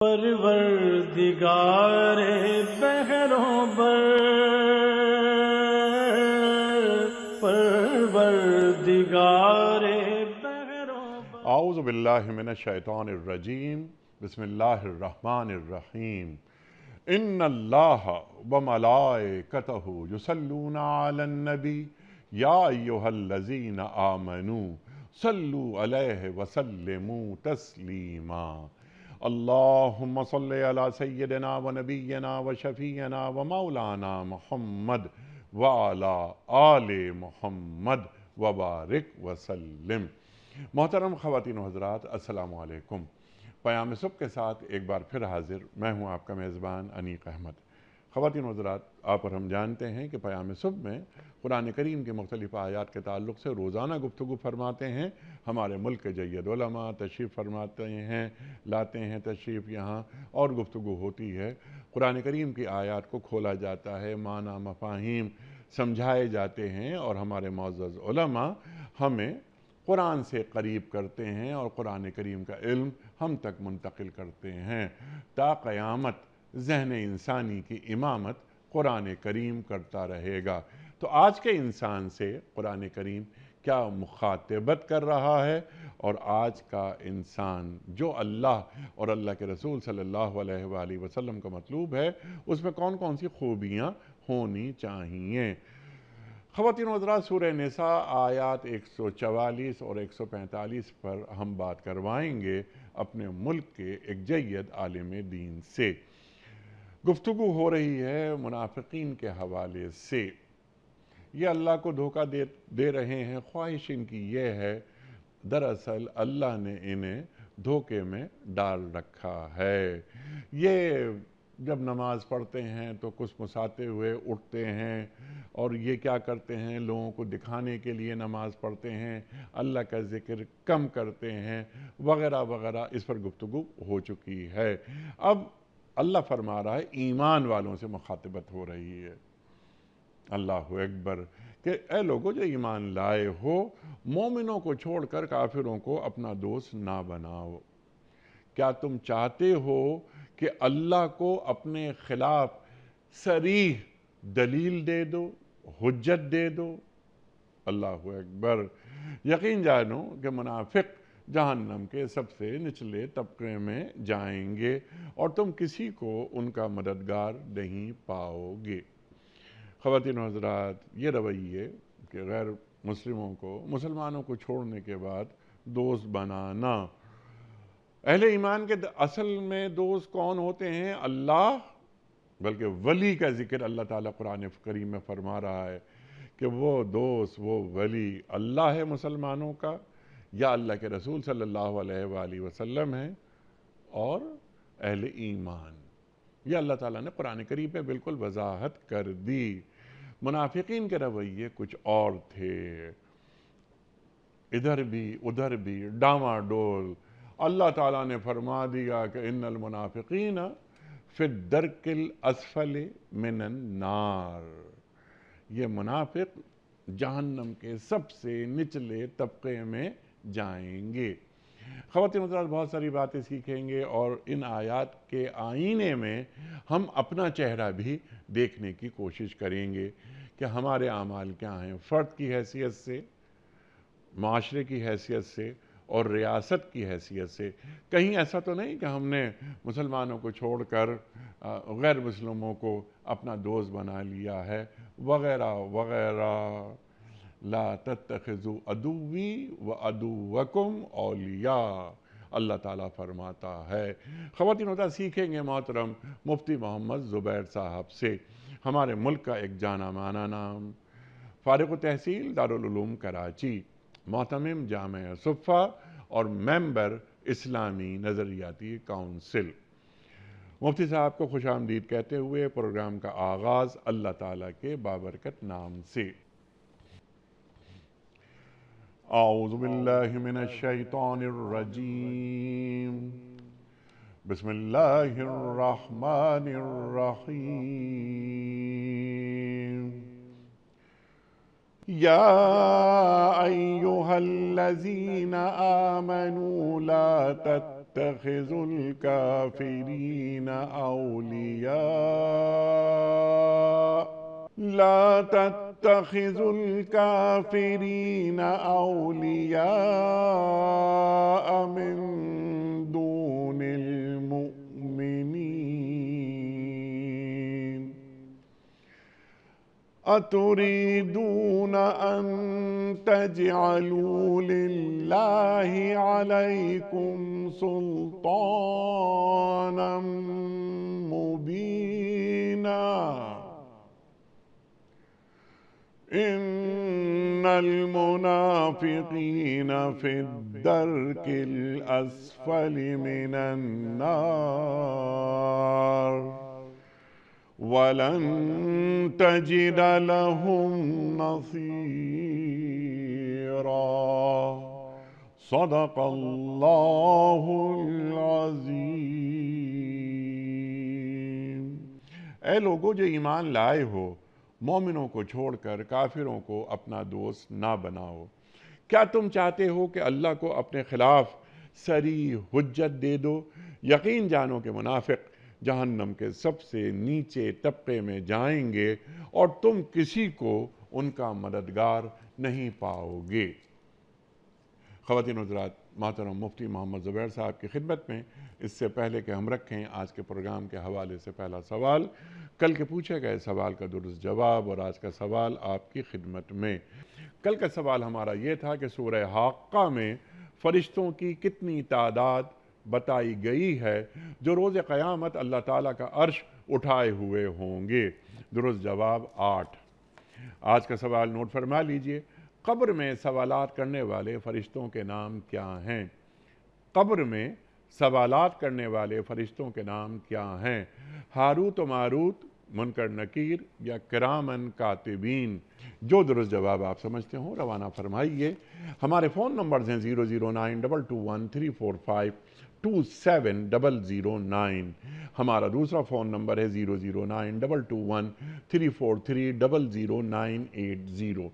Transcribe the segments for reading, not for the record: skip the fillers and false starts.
پروردگار بحروں بر، پروردگار بحروں بر۔ اعوذ باللہ من الشیطان الرجیم، بسم اللہ الرحمن الرحیم۔ ان اللہ وملائکتہ یصلون علی النبی یا ایہا الذین آمنوا صلوا علیہ وسلموا تسلیما۔ اللہم صل علی سیدنا و نبینا و شفیعنا و مولانا محمد وعلی آل محمد وبارک وسلم۔ محترم خواتین و حضرات، السلام علیکم۔ پیام صبح کے ساتھ ایک بار پھر حاضر میں ہوں آپ کا میزبان انیق احمد۔ خواتین و حضرات، آپ اور ہم جانتے ہیں کہ پیام صبح میں قرآن کریم کے مختلف آیات کے تعلق سے روزانہ گفتگو فرماتے ہیں۔ ہمارے ملک کے جید علماء تشریف فرماتے ہیں، لاتے ہیں تشریف یہاں اور گفتگو ہوتی ہے۔ قرآن کریم کی آیات کو کھولا جاتا ہے، معنی مفاہیم سمجھائے جاتے ہیں اور ہمارے معزز علماء ہمیں قرآن سے قریب کرتے ہیں اور قرآن کریم کا علم ہم تک منتقل کرتے ہیں۔ تا قیامت ذہن انسانی کی امامت قرآن کریم کرتا رہے گا۔ تو آج کے انسان سے قرآن کریم کیا مخاطبت کر رہا ہے، اور آج کا انسان جو اللہ اور اللہ کے رسول صلی اللہ علیہ وآلہ وسلم کا مطلوب ہے، اس میں کون کون سی خوبیاں ہونی چاہیے۔ خواتین و حضرات، سورہ نساء آیات 144 اور 145 پر ہم بات کروائیں گے اپنے ملک کے ایک جید عالم دین سے۔ گفتگو ہو رہی ہے منافقین کے حوالے سے۔ یہ اللہ کو دھوکہ دے رہے ہیں، خواہش ان کی یہ ہے، دراصل اللہ نے انہیں دھوکے میں ڈال رکھا ہے۔ یہ جب نماز پڑھتے ہیں تو کچھ مساتے ہوئے اٹھتے ہیں، اور یہ کیا کرتے ہیں، لوگوں کو دکھانے کے لیے نماز پڑھتے ہیں، اللہ کا ذکر کم کرتے ہیں وغیرہ وغیرہ۔ اس پر گفتگو ہو چکی ہے۔ اب اللہ فرما رہا ہے، ایمان والوں سے مخاطبت ہو رہی ہے۔ اللہ اکبر، کہ اے لوگو جو ایمان لائے ہو، مومنوں کو چھوڑ کر کافروں کو اپنا دوست نہ بناؤ۔ کیا تم چاہتے ہو کہ اللہ کو اپنے خلاف صریح دلیل دے دو، حجت دے دو؟ اللہ اکبر۔ یقین جانو کہ منافق جہنم کے سب سے نچلے طبقے میں جائیں گے اور تم کسی کو ان کا مددگار نہیں پاؤ گے۔ خواتین و حضرات، یہ رویے کہ غیر مسلموں کو مسلمانوں کو چھوڑنے کے بعد دوست بنانا، اہل ایمان کے اصل میں دوست کون ہوتے ہیں؟ اللہ، بلکہ ولی کا ذکر اللہ تعالیٰ قرآن کریم میں فرما رہا ہے کہ وہ دوست، وہ ولی اللہ ہے مسلمانوں کا، یا اللہ کے رسول صلی اللہ علیہ وآلہ وسلم ہے اور اہل ایمان۔ یہ اللہ تعالیٰ نے قرآن کریم پہ بالکل وضاحت کر دی۔ منافقین کے رویے کچھ اور تھے، ادھر بھی ادھر بھی ڈاواڈول۔ اللہ تعالیٰ نے فرما دیا کہ ان المنافقین فی الدرک الاسفل من النار، یہ منافق جہنم کے سب سے نچلے طبقے میں جائیں گے۔ خواتین حضرات، بہت ساری باتیں سیکھیں گے اور ان آیات کے آئینے میں ہم اپنا چہرہ بھی دیکھنے کی کوشش کریں گے کہ ہمارے اعمال کیا ہیں، فرد کی حیثیت سے، معاشرے کی حیثیت سے اور ریاست کی حیثیت سے۔ کہیں ایسا تو نہیں کہ ہم نے مسلمانوں کو چھوڑ کر غیر مسلموں کو اپنا دوست بنا لیا ہے وغیرہ وغیرہ۔ لا تتخذوا عدوی وعدوکم اولیاء، اللہ تعالیٰ فرماتا ہے۔ خواتین ہوتا سیکھیں گے محترم مفتی محمد زبیر صاحب سے، ہمارے ملک کا ایک جانا مانا نام، فارغ التحصیل دارالعلوم کراچی، محتمم جامعہ صفا اور ممبر اسلامی نظریاتی کونسل۔ مفتی صاحب کو خوش آمدید کہتے ہوئے پروگرام کا آغاز اللہ تعالیٰ کے بابرکت نام سے۔ اعوذ باللہ من الشیطان الرجیم، بسم اللہ الرحمن الرحیم۔ یا ایہا الذین آمنوا لا تتخذوا تتخذوا الكافرين أولياء لا تتخذوا الكافرين أولياء من دون المؤمنين أتريدون أن تجعلوا لله عليكم سلطانا مبينا إن المنافقين في الدرك الأسفل من النار ولن تجد لهم نصيرا صدق الله العظیم۔ اے لوگو جو ایمان لائے ہو، مومنوں کو چھوڑ کر کافروں کو اپنا دوست نہ بناؤ۔ کیا تم چاہتے ہو کہ اللہ کو اپنے خلاف صریح حجت دے دو؟ یقین جانو کہ منافق جہنم کے سب سے نیچے طبقے میں جائیں گے اور تم کسی کو ان کا مددگار نہیں پاؤ گے۔ خواتین و حضرات، محترم مفتی محمد زبیر صاحب کی خدمت میں اس سے پہلے کہ ہم رکھیں آج کے پروگرام کے حوالے سے پہلا سوال، کل کے پوچھے گئے سوال کا درست جواب اور آج کا سوال آپ کی خدمت میں۔ کل کا سوال ہمارا یہ تھا کہ سورہ حاقہ میں فرشتوں کی کتنی تعداد بتائی گئی ہے جو روز قیامت اللہ تعالیٰ کا عرش اٹھائے ہوئے ہوں گے؟ درست جواب 8۔ آج کا سوال نوٹ فرما لیجئے، قبر میں سوالات کرنے والے فرشتوں کے نام کیا ہیں؟ قبر میں سوالات کرنے والے فرشتوں کے نام کیا ہیں؟ ہاروت و ماروت، منکر نکیر یا کرامن کاتبین؟ جو درست جواب آپ سمجھتے ہوں روانہ فرمائیے۔ ہمارے فون نمبرز ہیں 0092213452709، ہمارا دوسرا فون نمبر ہے 0092224300980،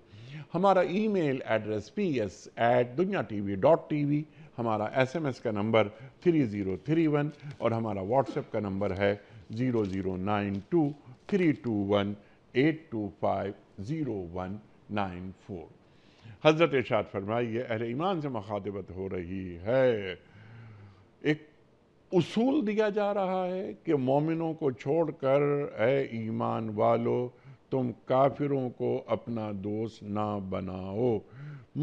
ہمارا ای میل ایڈریس ps@duniatv.tv، ہمارا SMS کا نمبر 3031 اور ہمارا واٹس ایپ کا نمبر ہے 00923218250194۔ حضرت ارشاد فرمائیے، اہل ایمان سے مخاطبت ہو رہی ہے، ایک اصول دیا جا رہا ہے کہ مومنوں کو چھوڑ کر اے ایمان والو تم کافروں کو اپنا دوست نہ بناؤ۔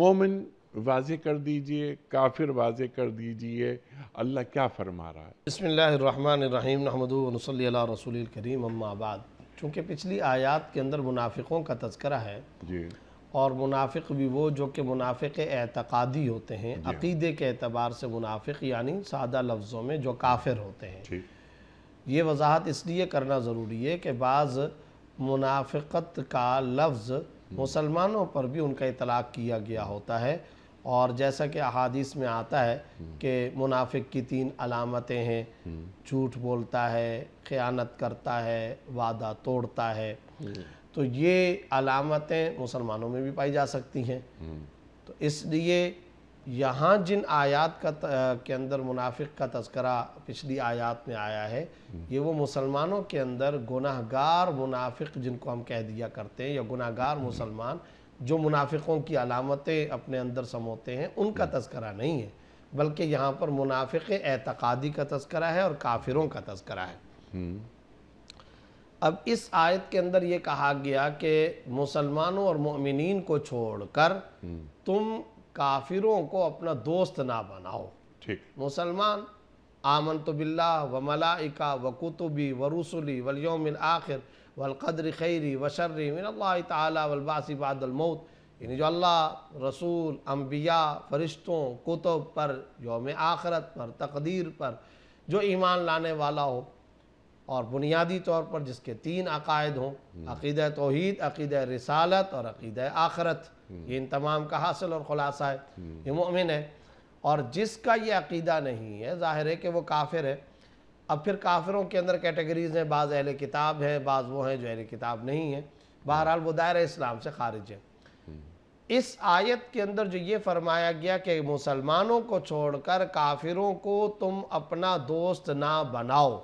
مومن واضح کر دیجئے، کافر واضح کر دیجئے، اللہ کیا فرما رہا ہے؟ بسم اللہ الرحمن الرحیم، نحمدہ و نصلی علی رسول الکریم، اما بعد۔ چونکہ پچھلی آیات کے اندر منافقوں کا تذکرہ ہے، جی، اور منافق بھی وہ جو کہ منافق اعتقادی ہوتے ہیں، عقیدے کے اعتبار سے منافق یعنی سادہ لفظوں میں جو کافر ہوتے ہیں۔ یہ وضاحت اس لیے کرنا ضروری ہے کہ بعض منافقت کا لفظ مسلمانوں پر بھی ان کا اطلاق کیا گیا ہوتا ہے، اور جیسا کہ احادیث میں آتا ہے کہ منافق کی 3 علامتیں ہیں: جھوٹ بولتا ہے، خیانت کرتا ہے، وعدہ توڑتا ہے۔ تو یہ علامتیں مسلمانوں میں بھی پائی جا سکتی ہیں۔ تو اس لیے یہاں جن آیات کے اندر منافق کا تذکرہ پچھلی آیات میں آیا ہے، یہ وہ مسلمانوں کے اندر گناہگار منافق جن کو ہم کہہ دیا کرتے ہیں، یا گناہگار مسلمان جو منافقوں کی علامتیں اپنے اندر سموتے ہیں، ان کا تذکرہ نہیں ہے، بلکہ یہاں پر منافق اعتقادی کا تذکرہ ہے اور کافروں کا تذکرہ ہے۔ اب اس آیت کے اندر یہ کہا گیا کہ مسلمانوں اور مؤمنین کو چھوڑ کر تم کافروں کو اپنا دوست نہ بناؤ۔ مسلمان آمنت باللہ وملائکہ وکتبی ورسلی والیوم الآخر والقدر خیری وشری من اللہ تعالی والبعث بعد الموت، یعنی جو اللہ، رسول، انبیاء، فرشتوں، کتب پر، یوم آخرت پر، تقدیر پر جو ایمان لانے والا ہو، اور بنیادی طور پر جس کے 3 عقائد ہوں، عقیدہ توحید، عقیدہ رسالت اور عقیدہ آخرت، یہ ان تمام کا حاصل اور خلاصہ ہے، یہ مومن ہے۔ اور جس کا یہ عقیدہ نہیں ہے، ظاہر ہے کہ وہ کافر ہے۔ اب پھر کافروں کے اندر کیٹیگریز ہیں، بعض اہل کتاب ہیں، بعض وہ ہیں جو اہل کتاب نہیں ہیں، بہرحال وہ دائرہ اسلام سے خارج ہے۔ اس آیت کے اندر جو یہ فرمایا گیا کہ مسلمانوں کو چھوڑ کر کافروں کو تم اپنا دوست نہ بناؤ،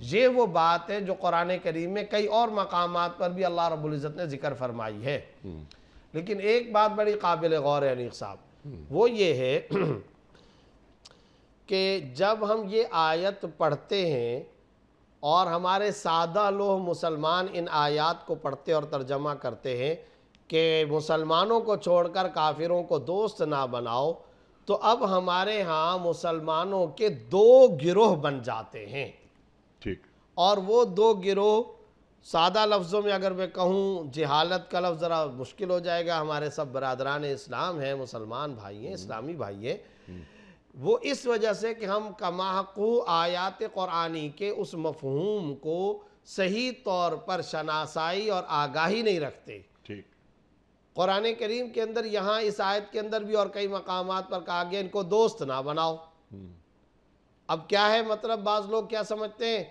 یہ وہ بات ہے جو قرآن کریم میں کئی اور مقامات پر بھی اللہ رب العزت نے ذکر فرمائی ہے۔ لیکن ایک بات بڑی قابل غور ہے انیق صاحب، وہ یہ ہے کہ جب ہم یہ آیت پڑھتے ہیں اور ہمارے سادہ لوگ مسلمان ان آیات کو پڑھتے اور ترجمہ کرتے ہیں کہ مسلمانوں کو چھوڑ کر کافروں کو دوست نہ بناؤ، تو اب ہمارے ہاں مسلمانوں کے دو گروہ بن جاتے ہیں۔ ٹھیک، اور وہ دو گروہ سادہ لفظوں میں اگر میں کہوں، جہالت کا لفظ ذرا مشکل ہو جائے گا، ہمارے سب برادران اسلام ہیں، مسلمان بھائی ہیں، اسلامی بھائی ہیں، وہ اس وجہ سے کہ ہم کماحقو آیات قرآنی کے اس مفہوم کو صحیح طور پر شناسائی اور آگاہی نہیں رکھتے۔ ٹھیک، قرآن کریم کے اندر یہاں اس آیت کے اندر بھی اور کئی مقامات پر کہا گیا ان کو دوست نہ بناؤ۔ اب کیا ہے مطلب؟ بعض لوگ کیا سمجھتے ہیں،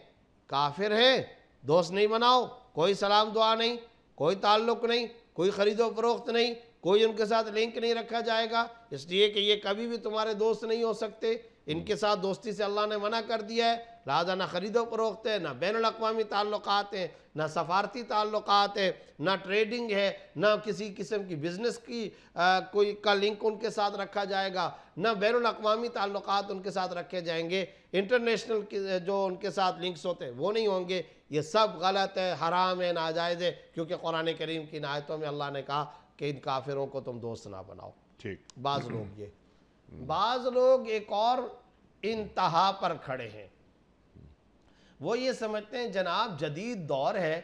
کافر ہیں دوست نہیں بناؤ، کوئی سلام دعا نہیں، کوئی تعلق نہیں، کوئی خرید و فروخت نہیں، کوئی ان کے ساتھ لنک نہیں رکھا جائے گا، اس لیے کہ یہ کبھی بھی تمہارے دوست نہیں ہو سکتے، ان کے ساتھ دوستی سے اللہ نے منع کر دیا ہے، لہذا نہ خرید و فروخت ہے، نہ بین الاقوامی تعلقات ہیں، نہ سفارتی تعلقات ہے، نہ ٹریڈنگ ہے، نہ کسی قسم کی بزنس کی کوئی کا لنک ان کے ساتھ رکھا جائے گا، نہ بین الاقوامی تعلقات ان کے ساتھ رکھے جائیں گے، انٹرنیشنل جو ان کے ساتھ لنکس ہوتے ہیں وہ نہیں ہوں گے۔ یہ سب غلط ہے، حرام ہے، ناجائز ہے، کیونکہ قرآن کریم کی آیتوں میں اللہ نے کہا کہ ان کافروں کو تم دوست نہ بناؤ۔ ٹھیک، بعض لوگ ایک اور انتہا پر کھڑے ہیں، وہ یہ سمجھتے ہیں جناب جدید دور ہے،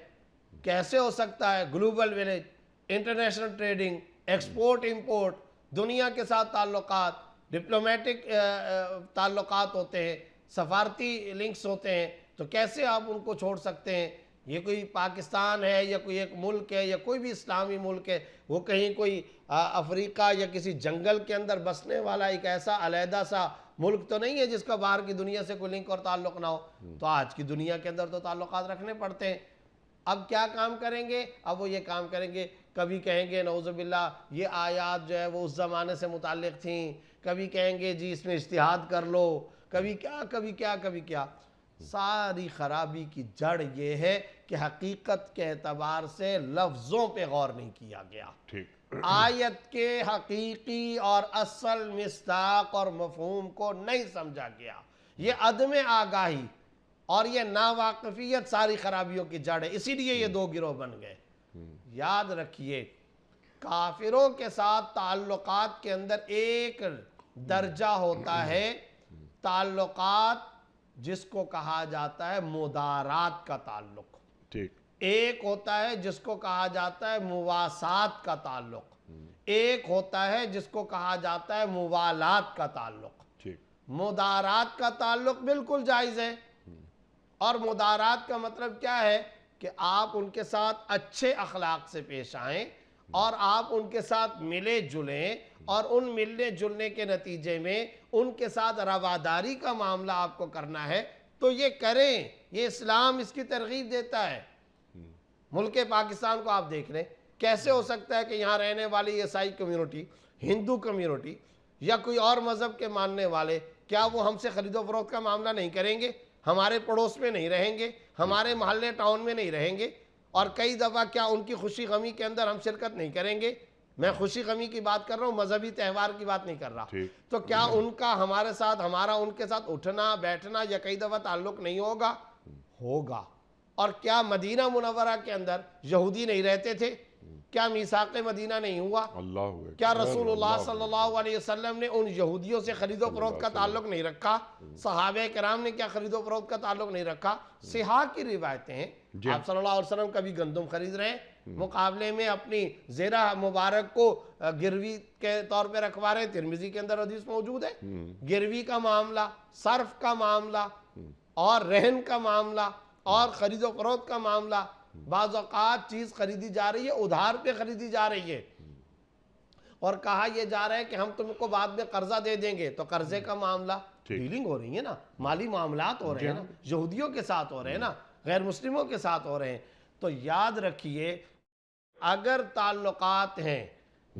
کیسے ہو سکتا ہے global village, international trading, export import, دنیا کے ساتھ تعلقات، ڈپلومیٹک تعلقات ہوتے ہیں، سفارتی لنکس ہوتے ہیں، تو کیسے آپ ان کو چھوڑ سکتے ہیں؟ یہ کوئی پاکستان ہے یا کوئی ایک ملک ہے یا کوئی بھی اسلامی ملک ہے، وہ کہیں کوئی افریقہ یا کسی جنگل کے اندر بسنے والا ایک ایسا علیحدہ سا ملک تو نہیں ہے جس کا باہر کی دنیا سے کوئی لنک اور تعلق نہ ہو۔ تو آج کی دنیا کے اندر تو تعلقات رکھنے پڑتے ہیں۔ اب کیا کام کریں گے؟ اب وہ یہ کام کریں گے، کبھی کہیں گے نعوذ باللہ یہ آیات جو ہے وہ اس زمانے سے متعلق تھیں، کبھی کہیں گے جی اس میں اجتہاد کر لو، کبھی کیا کبھی کیا کبھی کیا۔ ساری خرابی کی جڑ یہ ہے کہ حقیقت کے اعتبار سے لفظوں پہ غور نہیں کیا گیا، آیت کے حقیقی اور اصل مصداق اور مفہوم کو نہیں سمجھا گیا۔ یہ عدم آگاہی اور یہ ناواقفیت ساری خرابیوں کی جڑ ہے، اسی لیے یہ دو گروہ بن گئے۔ یاد رکھیے، کافروں کے ساتھ تعلقات کے اندر ایک درجہ ہوتا ہے، تعلقات جس کو کہا جاتا ہے مدارات کا تعلق، ٹھیک، ایک ہوتا ہے جس کو کہا جاتا ہے مواسات کا تعلق، ایک ہوتا ہے جس کو کہا جاتا ہے موالات کا تعلق۔ ٹھیک، مدارات کا تعلق بالکل جائز ہے، اور مدارات کا مطلب کیا ہے کہ آپ ان کے ساتھ اچھے اخلاق سے پیش آئیں اور آپ ان کے ساتھ ملے جلیں، اور ان ملنے جلنے کے نتیجے میں ان کے ساتھ رواداری کا معاملہ آپ کو کرنا ہے تو یہ کریں، یہ اسلام اس کی ترغیب دیتا ہے۔ ملک پاکستان کو آپ دیکھ لیں، کیسے ہو سکتا ہے کہ یہاں رہنے والی عیسائی کمیونٹی، ہندو کمیونٹی یا کوئی اور مذہب کے ماننے والے، کیا وہ ہم سے خرید و فروخت کا معاملہ نہیں کریں گے؟ ہمارے پڑوس میں نہیں رہیں گے، ہمارے محلے ٹاؤن میں نہیں رہیں گے، اور کئی دفعہ کیا ان کی خوشی غمی کے اندر ہم شرکت نہیں کریں گے؟ میں خوشی غمی کی بات کر رہا ہوں، مذہبی تہوار کی بات نہیں کر رہا۔ تو کیا ان کا ہمارے ساتھ، ہمارا ان کے ساتھ اٹھنا بیٹھنا یا کئی دفعہ تعلق نہیں ہوگا؟ ہوگا۔ اور کیا مدینہ منورہ کے اندر یہودی نہیں رہتے تھے؟ کیا میثاق مدینہ نہیں ہوا؟ کیا رسول اللہ صلی اللہ علیہ وسلم نے ان یہودیوں سے خرید و فروخت کا تعلق نہیں رکھا؟ صحابہ کرام نے کیا خرید و فروخت کا تعلق نہیں رکھا؟ صحاح کی روایتیں ہیں، آپ صلی اللہ علیہ وسلم کبھی گندم خرید رہے ہیں، مقابلے میں اپنی زیرہ مبارک کو گروی کے طور پہ رکھوا رہے ہیں، ترمذی کے اندر حدیث موجود ہے۔ گروی کا معاملہ، صرف کا معاملہ اور رہن کا معاملہ اور خرید و فروخت کا معاملہ، بعض اوقات چیز خریدی جا رہی ہے ادھار پہ خریدی جا رہی ہے، اور کہا یہ جا رہا ہے کہ ہم تم کو بعد میں قرضہ دے دیں گے، تو قرضے کا معاملہ، ڈیلنگ ہو رہی ہے نا، مالی معاملات ہو رہے ہیں نا، یہودیوں کے ساتھ ہو رہے ہیں نا، غیر مسلموں کے ساتھ ہو رہے ہیں۔ تو یاد رکھیے، اگر تعلقات ہیں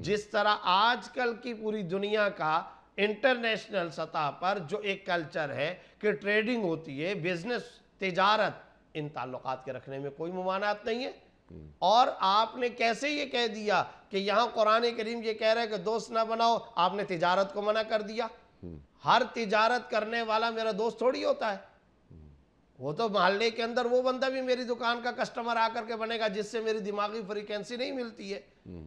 جس طرح آج کل کی پوری دنیا کا انٹرنیشنل سطح پر جو ایک کلچر ہے کہ ٹریڈنگ ہوتی ہے، بزنس، تجارت، ان تعلقات کے رکھنے میں کوئی ممانعت نہیں ہے۔ اور آپ نے کیسے یہ کہہ دیا کہ یہاں قرآن کریم یہ کہہ رہا ہے کہ دوست نہ بناؤ، آپ نے تجارت کو منع کر دیا؟ ہر تجارت کرنے والا میرا دوست تھوڑی ہوتا ہے، وہ تو محلے کے اندر وہ بندہ بھی میری دکان کا کسٹمر آ کر کے بنے گا جس سے میری دماغی فریکوینسی نہیں ملتی ہے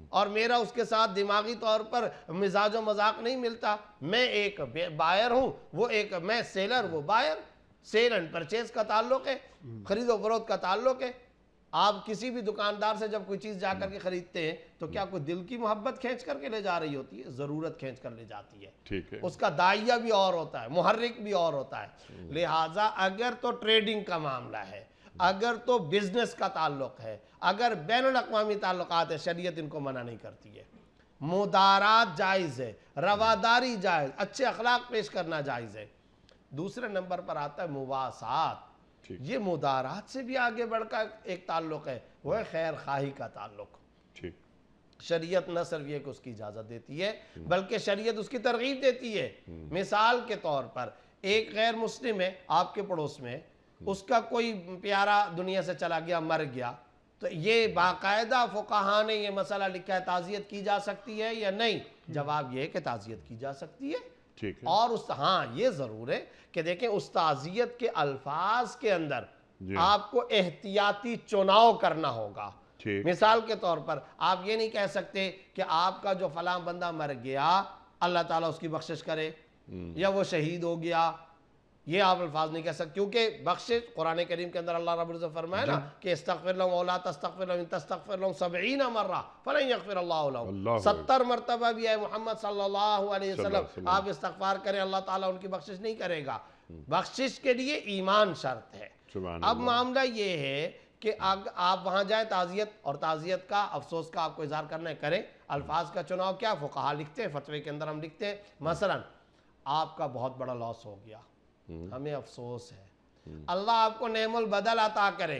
اور میرا اس کے ساتھ دماغی طور پر مزاج و مذاق نہیں ملتا۔ میں ایک بائر ہوں، وہ ایک میں سیلر، وہ بائر، سیل اینڈ پرچیز کا تعلق ہے، خرید و فروخت کا تعلق ہے۔ آپ کسی بھی دکاندار سے جب کوئی چیز جا کر کے خریدتے ہیں تو کیا کوئی دل کی محبت کھینچ کر کے لے جا رہی ہوتی ہے؟ ضرورت کھینچ کر لے جاتی ہے۔ ٹھیک ہے، اس کا دائیہ بھی اور ہوتا ہے، محرک بھی اور ہوتا ہے۔ لہٰذا اگر تو ٹریڈنگ کا معاملہ ہے، اگر تو بزنس کا تعلق ہے، اگر بین الاقوامی تعلقات ہے، شریعت ان کو منع نہیں کرتی ہے۔ مدارات جائز ہے، رواداری جائز، اچھے اخلاق پیش کرنا جائز ہے۔ دوسرے نمبر پر آتا ہے مواسات۔ یہ مدارات سے بھی آگے بڑھ کر ایک تعلق ہے، وہ ہے خیر خواہی کا تعلق۔ شریعت نہ صرف یہ کہ اس کی اجازت دیتی ہے بلکہ شریعت اس کی ترغیب دیتی ہے۔ مثال کے طور پر ایک غیر مسلم ہے آپ کے پڑوس میں، اس کا کوئی پیارا دنیا سے چلا گیا، مر گیا، تو یہ باقاعدہ فقہاء نے یہ مسئلہ لکھا ہے تعزیت کی جا سکتی ہے یا نہیں؟ جواب یہ ہے کہ تعزیت کی جا سکتی ہے۔ اور ہاں یہ ضرور ہے کہ دیکھیں اس تعزیت کے الفاظ کے اندر آپ کو احتیاطی چناؤ کرنا ہوگا۔ مثال کے طور پر آپ یہ نہیں کہہ سکتے کہ آپ کا جو فلاں بندہ مر گیا اللہ تعالیٰ اس کی بخشش کرے یا وہ شہید ہو گیا، یہ آپ الفاظ نہیں کہہ سکتے، کیونکہ بخشش قرآن کریم کے اندر اللہ رب العزت فرمایا نا کہ استغفر لهم ولا تستغفر لهم ان تستغفر لهم 70 مرہ فلن یغفر اللہ لهم۔ 70 مرتبہ بھی ہے محمد صلی اللہ علیہ وسلم آپ استغفار کریں، اللہ تعالیٰ ان کی بخشش نہیں کرے گا۔ بخشش کے لیے ایمان شرط ہے۔ اب معاملہ یہ ہے کہ آپ وہاں جائیں تعزیت، اور تعزیت کا افسوس کا آپ کو اظہار کرنا ہے، کریں۔ الفاظ کا چناؤ کیا فقہاء لکھتے ہیں، فتوے کے اندر ہم لکھتے ہیں، مثلا آپ کا بہت بڑا لاس ہو گیا، ہمیں افسوس ہے، اللہ آپ کو نعم البدل عطا کرے،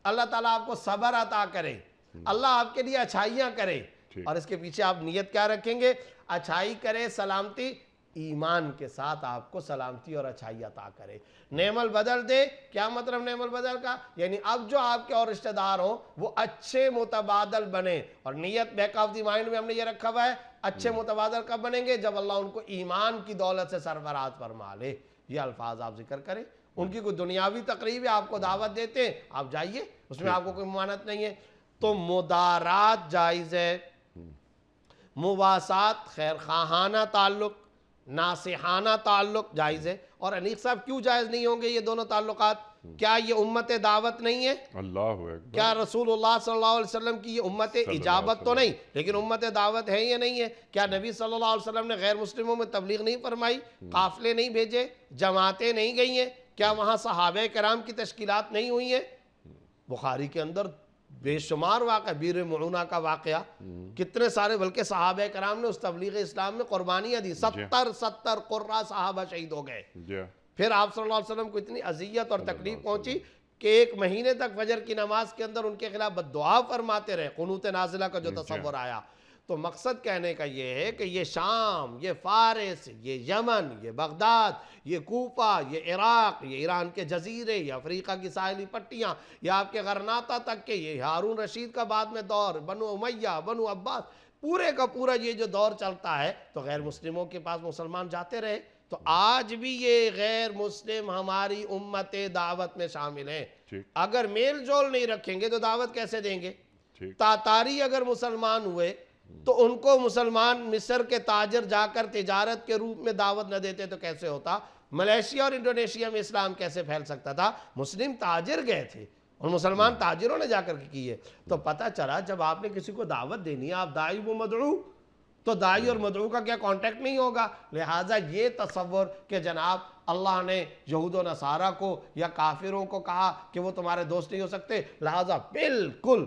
اللہ تعالیٰ آپ کو صبر عطا کرے، اللہ آپ کے لیے اچھائیاں کرے، اور اس کے پیچھے آپ نیت کیا رکھیں گے؟ اچھائی کرے، سلامتی، ایمان کے ساتھ آپ کو سلامتی اور اچھائی عطا کرے۔ نعم البدل دے، کیا مطلب نعم البدل کا؟ یعنی اب جو آپ کے اور رشتہ دار ہوں وہ اچھے متبادل بنے، اور نیت بیک آف دی مائنڈ میں ہم نے یہ رکھا ہوا ہے، اچھے متبادل کب بنیں گے؟ جب اللہ ان کو ایمان کی دولت سے سرفراز فرما لے۔ یہ الفاظ آپ ذکر کریں۔ ان کی کوئی دنیاوی تقریب ہے، آپ کو دعوت دیتے ہیں، آپ جائیے، اس میں آپ کو کوئی ممانعت نہیں ہے۔ تو مدارات جائز ہے، مواسات خیر خواہانہ تعلق، ناصحانہ تعلق جائز ہے۔ اور انیق صاحب کیوں جائز نہیں ہوں گے یہ دونوں تعلقات؟ کیا یہ امت دعوت نہیں ہے؟ اللہ اکبر۔ کیا رسول اللہ صلی اللہ علیہ وسلم کی یہ امت اجابت تو نہیں لیکن امت دعوت ہے یا نہیں ہے؟ کیا نبی صلی اللہ علیہ وسلم نے غیر مسلموں میں تبلیغ نہیں فرمائی، قافلے نہیں بھیجے، جماعتیں نہیں گئی ہیں؟ کیا وہاں صحابہ کرام کی تشکیلات نہیں ہوئی ہیں؟ بخاری کے اندر بے شمار واقعہ، بیر معونہ کا واقعہ، کتنے سارے، بلکہ صحابہ کرام نے اس تبلیغ اسلام میں قربانیاں دی، 70 قرہ صحابہ شہید ہو گئے۔ پھر آپ صلی اللہ علیہ وسلم کو اتنی اذیت اور تکلیف پہنچی کہ 1 مہینے تک فجر کی نماز کے اندر ان کے خلاف بددعا فرماتے رہے، قنوت نازلہ کا جو تصور آیا۔ تو مقصد کہنے کا یہ ہے کہ یہ شام، یہ فارس، یہ یمن، یہ بغداد، یہ کوفہ، یہ عراق، یہ ایران کے جزیرے، یہ افریقہ کی ساحلی پٹیاں، یہ آپ کے غرناطہ تک کے، یہ ہارون رشید کا بعد میں دور، بنو امیہ، بنو عباس، پورے کا پورا یہ جو دور چلتا ہے تو غیر مسلموں کے پاس مسلمان جاتے رہے۔ تو آج بھی یہ غیر مسلم ہماری امت دعوت میں شامل ہیں۔ اگر میل جول نہیں رکھیں گے تو دعوت کیسے دیں گے؟ تاتاری اگر مسلمان ہوئے تو ان کو مسلمان مصر کے تاجر جا کر تجارت کے روپ میں دعوت نہ دیتے تو کیسے ہوتا؟ ملیشیا اور انڈونیشیا میں اسلام کیسے پھیل سکتا تھا؟ مسلم تاجر گئے تھے اور مسلمان تاجروں نے جا کر کی ہے۔ تو پتہ چلا جب آپ نے کسی کو دعوت دینی ہے، آپ داعی و مدعو، تو داعی اور مدعو کا کیا کانٹیکٹ نہیں ہوگا؟ لہٰذا یہ تصور کہ جناب اللہ نے یہود و نصارہ کو یا کافروں کو کہا کہ وہ تمہارے دوست نہیں ہو سکتے، لہٰذا بالکل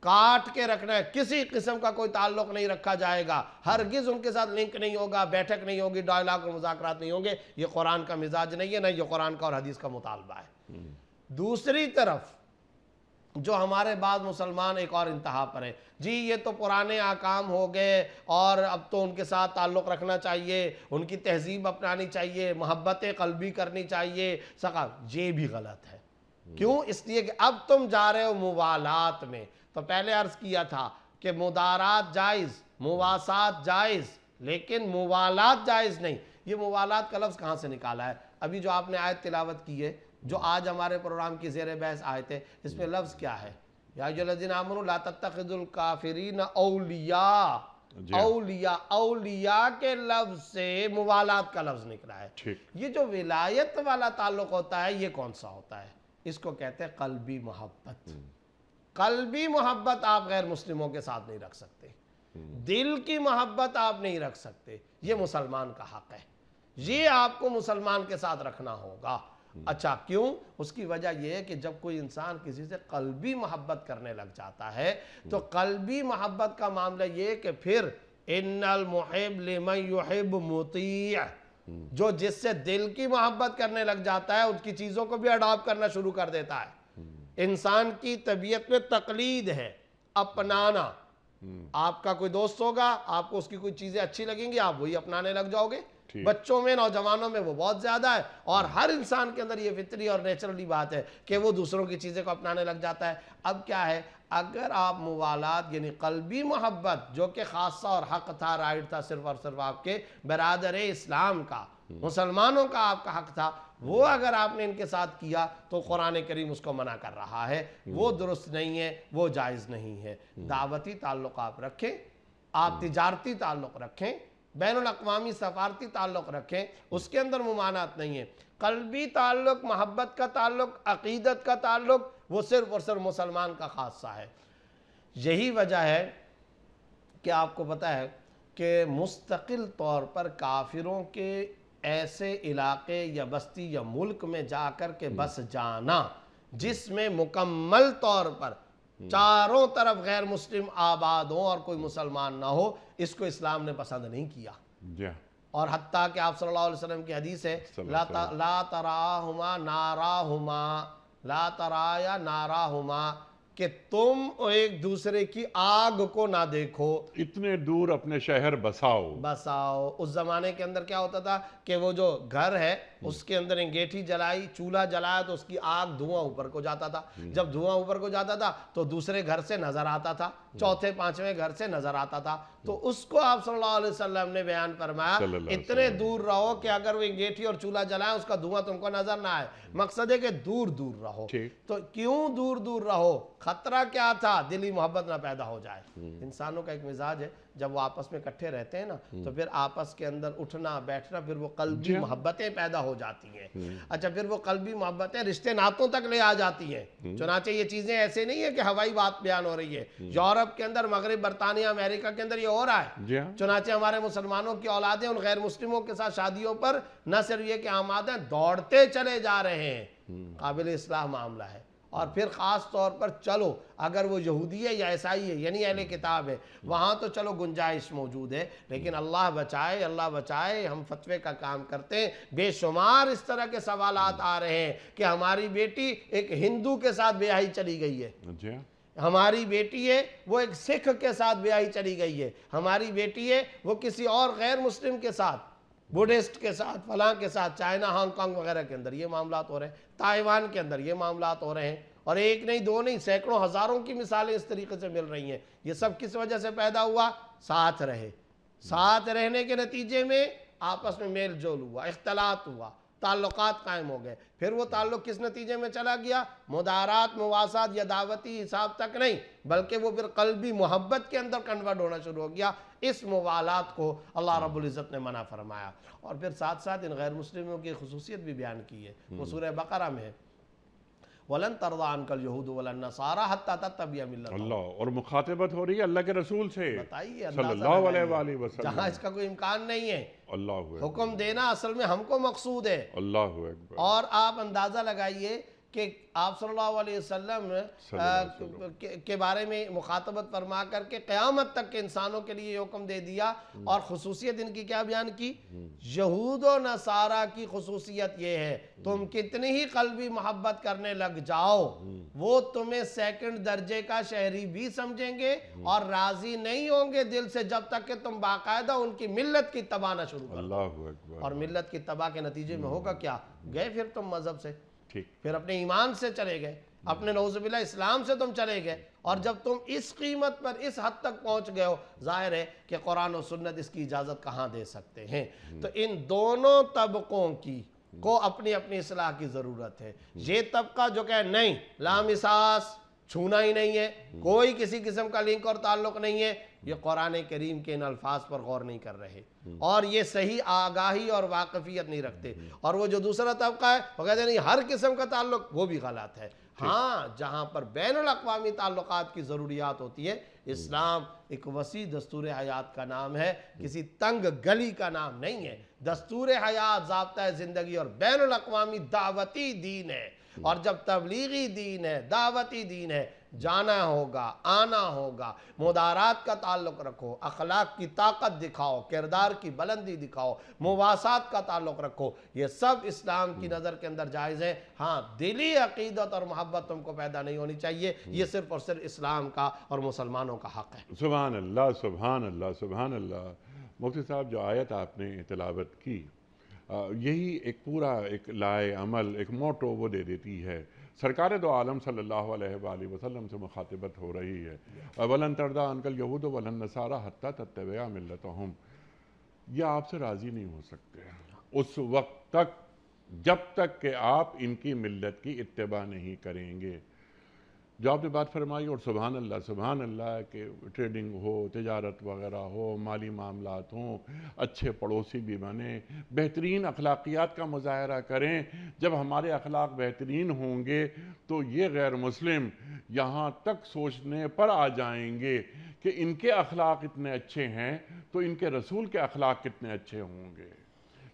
کاٹ کے رکھنا ہے، کسی قسم کا کوئی تعلق نہیں رکھا جائے گا، ہرگز ان کے ساتھ لنک نہیں ہوگا، بیٹھک نہیں ہوگی، ڈائلاگ اور مذاکرات نہیں ہوں گے۔ یہ قرآن کا مزاج نہیں ہے، نہ یہ قرآن کا اور حدیث کا مطالبہ ہے۔ دوسری طرف جو ہمارے بعض مسلمان ایک اور انتہا پر ہے، جی یہ تو پرانے احکام ہو گئے اور اب تو ان کے ساتھ تعلق رکھنا چاہیے، ان کی تہذیب اپنانی چاہیے، محبت قلبی کرنی چاہیے، یہ بھی غلط ہے۔ کیوں؟ اس لیے کہ اب تم جا رہے ہو موالات میں۔ تو پہلے عرض کیا تھا کہ مدارات جائز، مواسات جائز، لیکن موالات جائز نہیں۔ یہ موالات کا لفظ کہاں سے نکالا ہے؟ ابھی جو آپ نے آیت تلاوت کی ہے، جو آج ہمارے پروگرام کی زیر بحث آیت ہے، اس میں لفظ کیا ہے؟ یا ایھا الذین آمنوا لا تتخذوا الکافرین اولیاء۔ اولیاء، اولیاء کے لفظ سے موالات کا لفظ نکلا ہے۔ یہ جو ولایت والا تعلق ہوتا ہے، یہ کون سا ہوتا ہے؟ اس کو کہتے ہیں قلبی محبت۔ قلبی محبت آپ غیر مسلموں کے ساتھ نہیں رکھ سکتے، دل کی محبت آپ نہیں رکھ سکتے، یہ مسلمان کا حق ہے، یہ آپ کو مسلمان کے ساتھ رکھنا ہوگا۔ اچھا کیوں؟ اس کی وجہ یہ ہے کہ جب کوئی انسان کسی سے قلبی محبت کرنے لگ جاتا ہے تو قلبی محبت کا معاملہ یہ ہے کہ پھر ان المحب لمن یحب مطیع، جو جس سے دل کی محبت کرنے لگ جاتا ہے اس کی چیزوں کو بھی اڈاپٹ کرنا شروع کر دیتا ہے۔ انسان کی طبیعت میں تقلید ہے، اپنانا۔ آپ کا کوئی دوست ہوگا، آپ کو اس کی کوئی چیزیں اچھی لگیں گی، آپ وہی اپنانے لگ جاؤ گے۔ بچوں میں، نوجوانوں میں وہ بہت زیادہ ہے، اور ہر انسان کے اندر یہ فطری اور نیچرلی بات ہے کہ وہ دوسروں کی چیزیں کو اپنانے لگ جاتا ہے۔ اب کیا ہے، اگر آپ موالات یعنی قلبی محبت جو کہ خاصہ اور حق تھا، رائٹ تھا صرف اور صرف آپ کے برادر اسلام کا، مسلمانوں کا آپ کا حق تھا، وہ اگر آپ نے ان کے ساتھ کیا تو قرآن کریم اس کو منع کر رہا ہے، وہ درست نہیں ہے، وہ جائز نہیں ہے۔ دعوتی تعلق آپ رکھیں، آپ تجارتی تعلق رکھیں، بین الاقوامی سفارتی تعلق رکھیں، اس کے اندر ممانعت نہیں ہے۔ قلبی تعلق، محبت کا تعلق، عقیدت کا تعلق، وہ صرف اور صرف مسلمان کا خاصہ ہے۔ یہی وجہ ہے کہ آپ کو پتہ ہے کہ مستقل طور پر کافروں کے ایسے علاقے یا بستی یا ملک میں جا کر کے بس جانا جس میں مکمل طور پر چاروں طرف غیر مسلم آباد ہوں اور کوئی مسلمان نہ ہو، اس کو اسلام نے پسند نہیں کیا۔ اور حتیٰ کہ آپ صلی اللہ علیہ وسلم کی حدیث ہے لا تراہما ناراہما، لا ترایا ناراہما، کہ تم ایک دوسرے کی آگ کو نہ دیکھو، اتنے دور اپنے شہر بساؤ۔ اس زمانے کے اندر کیا ہوتا تھا کہ وہ جو گھر ہے اس کے اندر انگیٹھی جلائی، چولہا جلایا تو اس کی آگ دھواں اوپر کو جاتا تھا، جب دھواں اوپر کو جاتا تھا تو دوسرے گھر سے نظر آتا تھا، چوتھے پانچویں گھر سے نظر آتا تھا۔ تو اس کو آپ صلی اللہ علیہ وسلم نے بیان فرمایا اتنے دور رہو کہ اگر وہ انگیٹھی اور چولہا جلائیں اس کا دھواں تم کو نظر نہ آئے۔ مقصد ہے کہ دور دور رہو۔ تو کیوں دور دور رہو؟ خطرہ کیا تھا؟ دلی محبت نہ پیدا ہو جائے۔ انسانوں کا ایک مزاج ہے، جب وہ آپس میں اکٹھے رہتے ہیں نا تو پھر آپس کے اندر اٹھنا بیٹھنا، پھر وہ قلبی محبتیں پیدا ہو جاتی ہیں۔ اچھا پھر وہ قلبی محبتیں رشتے ناتوں تک لے آ جاتی ہیں۔ چنانچہ یہ چیزیں ایسے نہیں ہے کہ ہوائی بات بیان ہو رہی ہے، یورپ کے اندر، مغرب، برطانیہ، امریکہ کے اندر یہ ہو رہا ہے۔ چنانچہ ہمارے مسلمانوں کی اولادیں ان غیر مسلموں کے ساتھ شادیوں پر نہ صرف یہ کہ آماد ہیں، دوڑتے چلے جا رہے ہیں۔ قابل اصلاح معاملہ ہے۔ اور پھر خاص طور پر چلو اگر وہ یہودی ہے یا عیسائی ہے یعنی اہل کتاب ہے، وہاں تو چلو گنجائش موجود ہے، لیکن اللہ بچائے، اللہ بچائے، ہم فتوے کا کام کرتے ہیں، بے شمار اس طرح کے سوالات آ رہے ہیں کہ ہماری بیٹی ایک ہندو کے ساتھ بیاہی چلی گئی ہے، ہماری بیٹی ہے وہ ایک سکھ کے ساتھ بیاہی چلی گئی ہے، ہماری بیٹی ہے وہ کسی اور غیر مسلم کے ساتھ، بوڈھسٹ کے ساتھ، فلاں کے ساتھ، چائنا، ہانگ کانگ وغیرہ کے اندر یہ معاملات ہو رہے ہیں، تائیوان کے اندر یہ معاملات ہو رہے ہیں، اور ایک نہیں دو نہیں سینکڑوں ہزاروں کی مثالیں اس طریقے سے مل رہی ہیں۔ یہ سب کس وجہ سے پیدا ہوا؟ ساتھ رہے، ساتھ رہنے کے نتیجے میں آپس میں میل جول ہوا، اختلاط ہوا، تعلقات قائم ہو گئے، پھر وہ تعلق کس نتیجے میں چلا گیا؟ مدارات، مواسات یا دعوتی حساب تک نہیں، بلکہ وہ پھر قلبی محبت کے اندر کنورٹ ہونا شروع ہو گیا۔ اس موالات کو اللہ رب العزت نے منع فرمایا، اور پھر ساتھ ساتھ ان غیر مسلموں کی خصوصیت بھی بیان کی ہے، وہ سورہ بقرہ میں ہے وَلَن تَرْضَىٰ عَنْكَ الْيَهُودُ وَلَا النَّصَارَىٰ حَتَّىٰ تَتَّبِعَ مِلَّتَهُمْ۔ اللہ، اور مخاطبت ہو رہی ہے اللہ کے رسول سے بتائیے صلی اللہ علیہ وآلہ وسلم، جہاں اس کا کوئی امکان نہیں ہے۔ اللہ حکم دینا اصل میں ہم کو مقصود ہے۔ اللہ اکبر۔ اور آپ اندازہ لگائیے کہ آپ صلی اللہ علیہ وسلم کے بارے میں مخاطبت فرما کر کے قیامت تک کے انسانوں کے لیے یہ حکم دے دیا. اور خصوصیت ان کی کیا بیان کی؟ یہود و نصارہ کی خصوصیت یہ ہے تم کتنی ہی قلبی محبت کرنے لگ جاؤ وہ تمہیں سیکنڈ درجے کا شہری بھی سمجھیں گے اور راضی نہیں ہوں گے دل سے جب تک کہ تم باقاعدہ ان کی ملت کی تباہ نہ شروع کرو. اللہ اکبر. اور ملت کی تباہ کے نتیجے میں ہوگا کیا؟ گئے پھر تم مذہب سے، ٹھیک، پھر اپنے ایمان سے چلے گئے، اپنے نعوذ باللہ اسلام سے تم چلے گئے. اور جب تم اس قیمت پر اس حد تک پہنچ گئے ہو، ظاہر ہے کہ قرآن و سنت اس کی اجازت کہاں دے سکتے ہیں. تو ان دونوں طبقوں کی کو اپنی اپنی اصلاح کی ضرورت ہے. یہ طبقہ جو کہ نہیں، لامساس، چھونا ہی نہیں ہے، کوئی کسی قسم کا لنک اور تعلق نہیں ہے، یہ قرآن کریم کے ان الفاظ پر غور نہیں کر رہے اور یہ صحیح آگاہی اور واقفیت نہیں رکھتے. اور وہ جو دوسرا طبقہ ہے وہ کہتے ہیں نہیں ہر قسم کا تعلق، وہ بھی غلط ہے. ہاں، جہاں پر بین الاقوامی تعلقات کی ضروریات ہوتی ہے، اسلام ایک وسیع دستور حیات کا نام ہے، کسی تنگ گلی کا نام نہیں ہے. دستور حیات، ضابطہ زندگی اور بین الاقوامی دعوتی دین ہے. اور جب تبلیغی دین ہے، دعوتی دین ہے، جانا ہوگا، آنا ہوگا، مدارات کا تعلق رکھو، اخلاق کی طاقت دکھاؤ، کردار کی بلندی دکھاؤ، مواسات کا تعلق رکھو. یہ سب اسلام کی نظر کے اندر جائز ہے. ہاں، دلی عقیدت اور محبت تم کو پیدا نہیں ہونی چاہیے. یہ صرف اور صرف اسلام کا اور مسلمانوں کا حق ہے. سبحان اللہ، سبحان اللہ، سبحان اللہ. مفتی صاحب، جو آیت آپ نے تلاوت کی، یہی ایک پورا ایک لائے عمل، ایک موٹو وہ دے دیتی ہے. سرکار دو عالم صلی اللہ علیہ وآلہ وسلم سے مخاطبت ہو رہی ہے. وَلَن تَرْضَىٰ عَنْكَ الْيَهُودُ وَلَا النَّصَارَىٰ حَتَّىٰ تَتَّبِعَ مِلَّتَهُمْ. یہ آپ سے راضی نہیں ہو سکتے اس وقت تک جب تک کہ آپ ان کی ملت کی اتباع نہیں کریں گے. جو آپ نے بات فرمائی، اور سبحان اللہ کہ ٹریڈنگ ہو، تجارت وغیرہ ہو، مالی معاملات ہوں، اچھے پڑوسی بھی بنیں، بہترین اخلاقیات کا مظاہرہ کریں. جب ہمارے اخلاق بہترین ہوں گے تو یہ غیر مسلم یہاں تک سوچنے پر آ جائیں گے کہ ان کے اخلاق اتنے اچھے ہیں تو ان کے رسول کے اخلاق کتنے اچھے ہوں گے.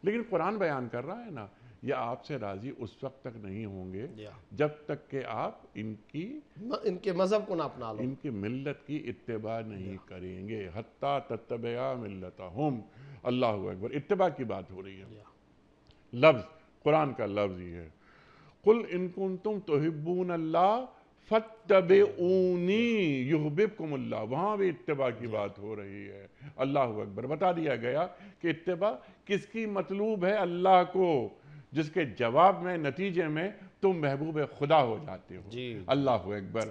لیکن قرآن بیان کر رہا ہے نا، یہ آپ سے راضی اس وقت تک نہیں ہوں گے جب تک کہ آپ ان کے مذہب کو نہ اپنا لو، ان کی ملت کی اتباع نہیں کریں گے. حتیٰ تتبع ملتہم. اللہ اکبر. اتباع کی بات ہو رہی ہے. لفظ قرآن کا لفظ ہی ہے. قل ان کنتم تحبون اللہ فاتبعونی یحببکم اللہ. وہاں بھی اتباع کی بات ہو رہی ہے. اللہ اکبر. بتا دیا گیا کہ اتباع کس کی مطلوب ہے؟ اللہ کو، جس کے جواب میں، نتیجے میں تم محبوب خدا ہو جاتے ہو. اللہ اکبر.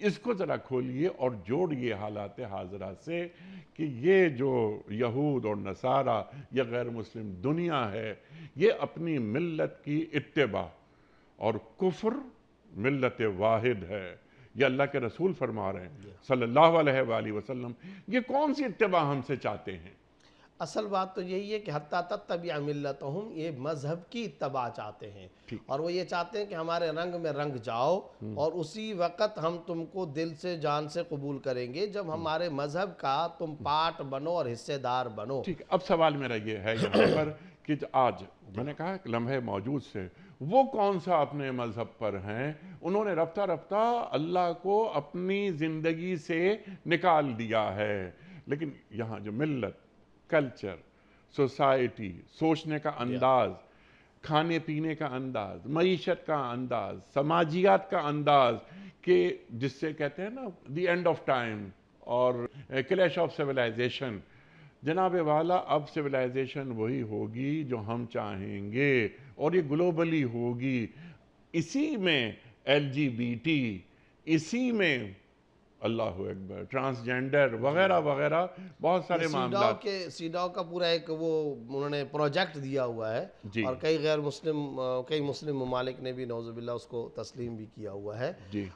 اس کو ذرا کھولیے اور جوڑیے حالات حاضرہ سے کہ یہ جو یہود اور نصارہ، یہ غیر مسلم دنیا ہے، یہ اپنی ملت کی اتباع، اور کفر ملت واحد ہے. یہ اللہ کے رسول فرما رہے ہیں صلی اللہ علیہ وآلہ وسلم. یہ کون سی اتباع ہم سے چاہتے ہیں؟ اصل بات تو یہی ہے کہ حتیٰ تتبع ملتہم، یہ مذہب کی اتباع چاہتے ہیں. اور وہ یہ چاہتے ہیں کہ ہمارے رنگ میں رنگ جاؤ اور اسی وقت ہم تم کو دل سے جان سے قبول کریں گے جب ہمارے مذہب کا تم پارٹ بنو اور حصے دار بنو. ٹھیک. اب سوال میرا یہ ہے یہاں پر کہ آج میں نے کہا کہ لمحے موجود سے وہ کون سا اپنے مذہب پر ہیں، انہوں نے رفتہ رفتہ اللہ کو اپنی زندگی سے نکال دیا ہے. لیکن یہاں جو ملت، کلچر، سوسائٹی، سوچنے کا انداز، کھانے پینے کا انداز، معیشت کا انداز، سماجیات کا انداز، کہ جس سے کہتے ہیں نا دی اینڈ آف ٹائم اور کلیش آف سیولائزیشن. جناب والا، اب سیولائزیشن وہی ہوگی جو ہم چاہیں گے اور یہ گلوبلی ہوگی. اسی میں LGBT، اسی میں اللہ اکبر ٹرانسجینڈر وغیرہ وغیرہ بہت سارے معاملات. سیڈاؤ کا پورا ایک وہ انہوں نے پروجیکٹ دیا ہوا ہے اور کئی مسلم ممالک نے بھی نعوذ باللہ اس کو تسلیم بھی کیا ہوا ہے.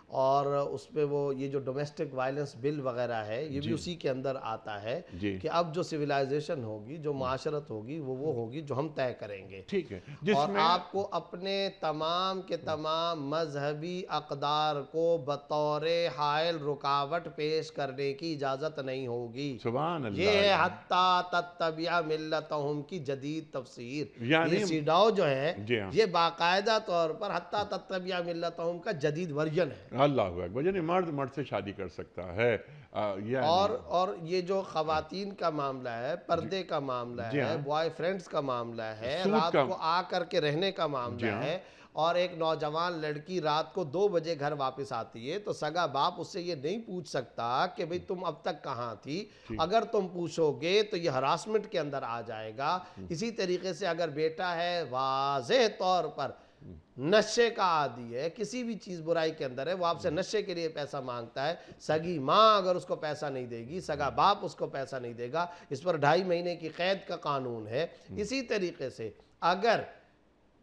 اور اس پہ وہ یہ جو ڈومیسٹک وائلنس بل وغیرہ ہے یہ بھی اسی کے اندر آتا ہے کہ اب جو سویلائزیشن ہوگی، جو معاشرت ہوگی، وہ ہوگی جو ہم طے کریں گے. ٹھیک ہے. اور آپ کو اپنے تمام کے تمام مذہبی اقدار کو بطور حائل رکاوٹ رکاوٹ پیش کرنے کی اجازت نہیں ہوگی۔ سبحان اللہ۔ یہ ہے حتیٰ تتبع ملتہم کی جدید تفسیر۔ یعنی یہ سیڈاؤ جو ہے جی ہاں، یہ باقاعدہ طور پر حتیٰ تتبع ملتہم کا جدید ورژن ہے۔ اللہ اکبر، یعنی مرد مرد سے شادی کر سکتا ہے۔ اور یہ جو خواتین کا معاملہ ہے، پردے کا معاملہ ہے، بوائے فرینڈز کا معاملہ ہے، رات کو آ کر کے رہنے کا معاملہ ہے، اور ایک نوجوان لڑکی رات کو 2 بجے گھر واپس آتی ہے تو سگا باپ اس سے یہ نہیں پوچھ سکتا کہ بھئی تم اب تک کہاں تھی۔ اگر تم پوچھو گے تو یہ ہراسمنٹ کے اندر آ جائے گا۔ اسی طریقے سے اگر بیٹا ہے واضح طور پر نشے کا عادی ہے، کسی بھی چیز برائی کے اندر ہے، وہ آپ سے نشے کے لیے پیسہ مانگتا ہے، سگی ماں اگر اس کو پیسہ نہیں دے گی، سگا باپ اس کو پیسہ نہیں دے گا، اس پر 2.5 مہینے کی قید کا قانون ہے۔ اسی طریقے سے اگر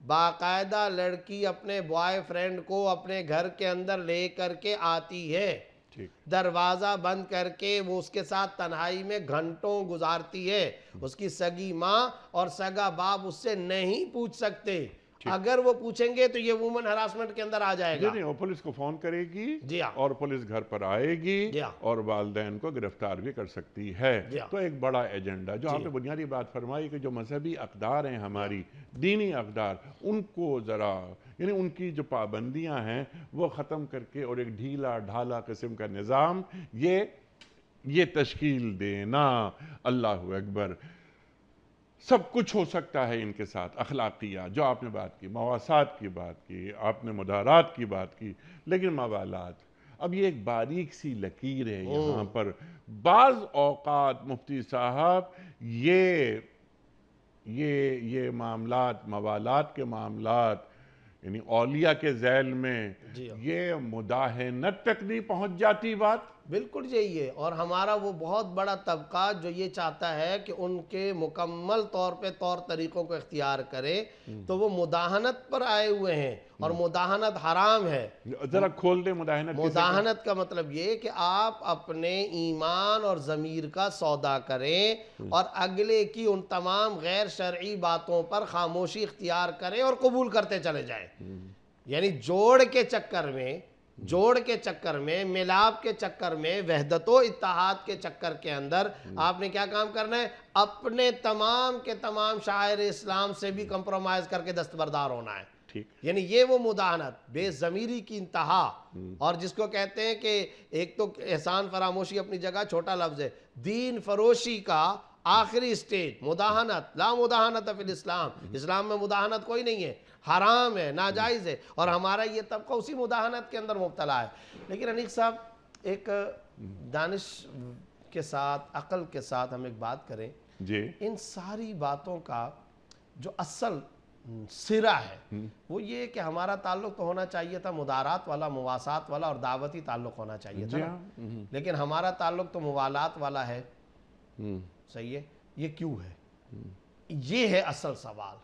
باقاعدہ لڑکی اپنے بوائے فرینڈ کو اپنے گھر کے اندر لے کر کے آتی ہے، دروازہ بند کر کے وہ اس کے ساتھ تنہائی میں گھنٹوں گزارتی ہے، اس کی سگی ماں اور سگا باپ اس سے نہیں پوچھ سکتے۔ اگر وہ پوچھیں گے تو یہ وومن ہراسمنٹ کے اندر آ جائے گا۔ نہیں، وہ پولیس کو فون کرے گی جی ہاں، اور پولیس گھر پر آئے گی جی ہاں، اور والدین کو گرفتار بھی کر سکتی ہے۔ جی ہاں، تو ایک بڑا ایجنڈا جو آپ نے بنیادی بات فرمائی کہ جو مذہبی اقدار ہیں ہماری، دینی اقدار، ان کو ذرا یعنی ان کی جو پابندیاں ہیں وہ ختم کر کے اور ایک ڈھیلا ڈھالا قسم کا نظام یہ تشکیل دینا۔ اللہ اکبر، سب کچھ ہو سکتا ہے ان کے ساتھ، اخلاقیات جو آپ نے بات کی، مواسات کی بات کی، آپ نے مدارات کی بات کی، لیکن موالات اب یہ ایک باریک سی لکیر ہے یہاں پر۔ بعض اوقات مفتی صاحب یہ معاملات، موالات کے معاملات یعنی اولیاء کے ذیل میں یہ مداہنت تک نہیں پہنچ جاتی بات؟ بالکل یہی ہے، اور ہمارا وہ بہت بڑا طبقہ جو یہ چاہتا ہے کہ ان کے مکمل طور پہ طور طریقوں کو اختیار کرے، تو وہ مداہنت پر آئے ہوئے ہیں، اور مداہنت حرام ہے۔ ذرا کھول دیں مداہنت۔ مداہنت کا مطلب یہ کہ آپ اپنے ایمان اور ضمیر کا سودا کریں اور اگلے کی ان تمام غیر شرعی باتوں پر خاموشی اختیار کریں اور قبول کرتے چلے جائیں۔ یعنی جوڑ کے چکر میں، ملاپ کے چکر میں، وحدت و اتحاد کے چکر کے اندر آپ نے کیا کام کرنا ہے؟ اپنے تمام کے تمام شاعر اسلام سے بھی کمپرومائز کر کے دستبردار ہونا ہے۔ یعنی یہ وہ مداہنت، بے ضمیری کی انتہا، اور جس کو کہتے ہیں کہ ایک تو احسان فراموشی اپنی جگہ چھوٹا لفظ ہے، دین فروشی کا آخری سٹیج مداہنت۔ لا مداہنت فی الاسلام، اسلام میں مداہنت کوئی نہیں ہے، حرام ہے، ناجائز ہے، اور ہمارا یہ طبقہ اسی مداہنت کے اندر مبتلا ہے۔ لیکن انیق صاحب، ایک دانش کے ساتھ، عقل کے ساتھ ہم ایک بات کریں، ان ساری باتوں کا جو اصل سرا ہے وہ یہ کہ ہمارا تعلق تو ہونا چاہیے تھا مدارات والا، مواسات والا اور دعوتی تعلق ہونا چاہیے تھا، لیکن ہمارا تعلق تو موالات والا ہے۔ صحیح ہے، یہ کیوں ہے؟ یہ ہے اصل سوال۔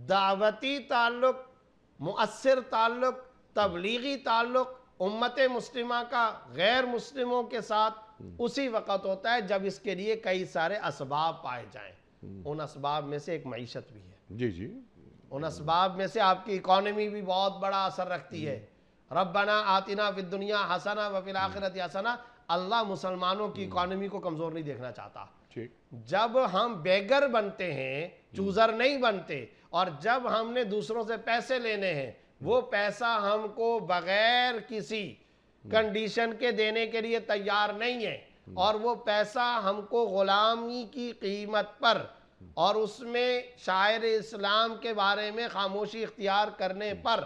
دعوتی تعلق، مؤثر تعلق، تبلیغی تعلق امت مسلمہ کا غیر مسلموں کے ساتھ اسی وقت ہوتا ہے جب اس کے لیے کئی سارے اسباب پائے جائیں۔ ان اسباب میں سے ایک معیشت بھی ہے۔ ان اسباب میں سے آپ کی اکانومی بھی بہت بڑا اثر رکھتی ہے۔ ربنا آتنا فی الدنیا حسنہ وفی الآخرۃ حسنہ۔ اللہ مسلمانوں کی اکانومی کو کمزور نہیں دیکھنا چاہتا۔ جب ہم بیگر بنتے ہیں، چوزر نہیں بنتے، اور جب ہم نے دوسروں سے پیسے لینے ہیں، وہ پیسہ ہم کو بغیر کسی کنڈیشن کے دینے کے لیے تیار نہیں ہے، اور وہ پیسہ ہم کو غلامی کی قیمت پر اور اس میں شاعر اسلام کے بارے میں خاموشی اختیار کرنے پر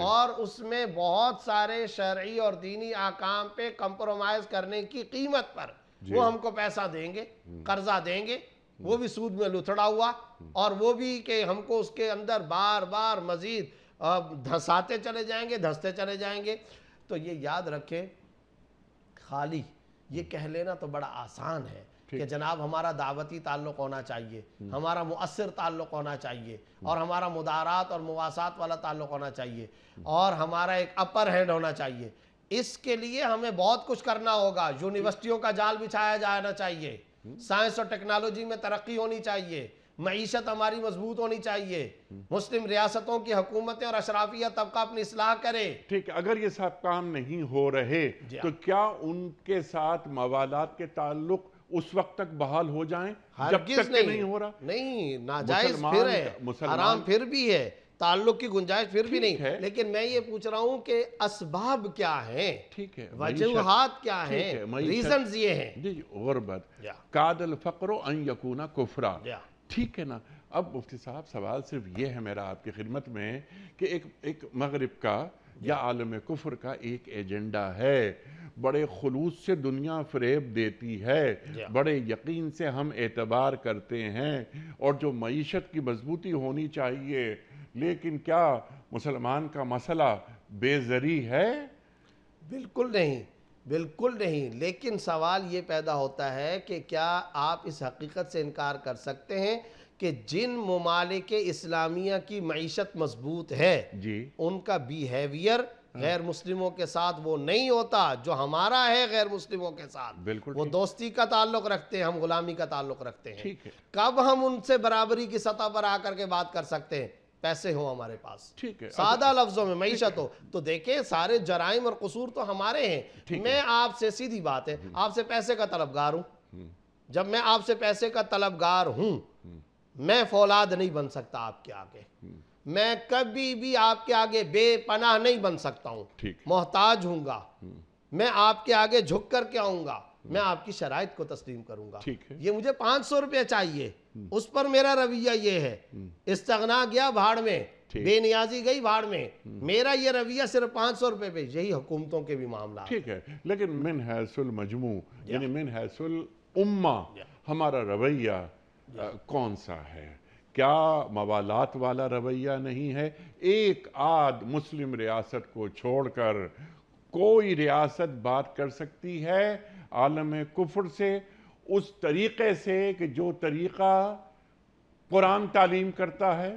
اور اس میں بہت سارے شرعی اور دینی احکام پہ کمپرومائز کرنے کی قیمت پر وہ ہم کو پیسہ دیں گے، قرضہ دیں گے، وہ بھی سود میں لتڑا ہوا، اور وہ بھی کہ ہم کو اس کے اندر بار بار مزید دھساتے چلے جائیں گے، دھستے چلے جائیں گے۔ تو یہ یاد رکھیں، خالی یہ کہہ لینا تو بڑا آسان ہے کہ جناب ہمارا دعوتی تعلق ہونا چاہیے، ہمارا مؤثر تعلق ہونا چاہیے، اور ہمارا مدارات اور مواسات والا تعلق ہونا چاہیے، اور ہمارا ایک اپر ہینڈ ہونا چاہیے۔ اس کے لیے ہمیں بہت کچھ کرنا ہوگا۔ یونیورسٹیوں کا جال بچھایا جانا چاہیے، سائنس اور ٹیکنالوجی میں ترقی ہونی چاہیے، معیشت ہماری مضبوط ہونی چاہیے، مسلم ریاستوں کی حکومتیں اور اشرافیہ طبقہ اپنی اصلاح کرے۔ ٹھیک ہے، اگر یہ سب کام نہیں ہو رہے تو کیا ان کے ساتھ موالات کے تعلق اس وقت تک بحال ہو جائیں جب تک کہ نہیں ہو رہا؟ نہیں، ناجائز پھر ہے، حرام پھر بھی ہے، تعلق کی گنجائش پھر بھی نہیں ہے، لیکن میں یہ پوچھ رہا ہوں کہ اسباب کیا ہیں، ٹھیک ہے، وجوہات کیا ہیں، ریزنز یہ ہیں۔ جی غربت، کاد الفقر ان یکون کفرا، ٹھیک ہے نا۔ اب مفتی صاحب سوال صرف یہ ہے میرا آپ کی خدمت میں کہ ایک مغرب کا یا عالم کفر کا ایک ایجنڈا ہے، بڑے خلوص سے دنیا فریب دیتی ہے، بڑے یقین سے ہم اعتبار کرتے ہیں، اور جو معیشت کی مضبوطی ہونی چاہیے، لیکن کیا مسلمان کا مسئلہ بے زری ہے؟ بالکل نہیں، بالکل نہیں، لیکن سوال یہ پیدا ہوتا ہے کہ کیا آپ اس حقیقت سے انکار کر سکتے ہیں کہ جن ممالک اسلامیہ کی معیشت مضبوط ہے ان کا بیہیویئر غیر مسلموں کے ساتھ وہ نہیں ہوتا جو ہمارا ہے غیر مسلموں کے ساتھ؟ وہ دوستی کا تعلق رکھتے ہیں، ہم غلامی کا تعلق رکھتے ہیں۔ کب ہم ان سے برابری کی سطح پر آ کر کے بات کر سکتے ہیں؟ پیسے ہو ہمارے پاس، سادہ لفظوں میں معیشت ہو تو دیکھیں سارے جرائم اور قصور تو ہمارے ہیں۔ میں آپ سے سیدھی بات ہے، آپ سے پیسے کا طلبگار ہوں، جب میں آپ سے پیسے کا طلبگار ہوں میں فولاد نہیں بن سکتا آپ کے آگے، میں کبھی بھی آپ کے آگے بے پناہ نہیں بن سکتا ہوں، محتاج ہوں گا، میں آپ کے آگے جھک کر کے آؤں گا، میں آپ کی شرائط کو تسلیم کروں گا۔ یہ مجھے 500 روپے چاہیے، اس پر میرا رویہ یہ ہے، استغنا گیا بھاڑ میں، بے نیازی گئی بھاڑ میں، میرا یہ رویہ صرف 500 روپے پہ۔ یہی حکومتوں کے بھی معاملات ٹھیک ہے، لیکن من حیث المجموع یعنی من حیث الامہ ہمارا رویہ کون سا ہے؟ کیا موالات والا رویہ نہیں ہے؟ ایک آدھ مسلم ریاست کو چھوڑ کر کوئی ریاست بات کر سکتی ہے عالم کفر سے اس طریقے سے کہ جو طریقہ قرآن تعلیم کرتا ہے؟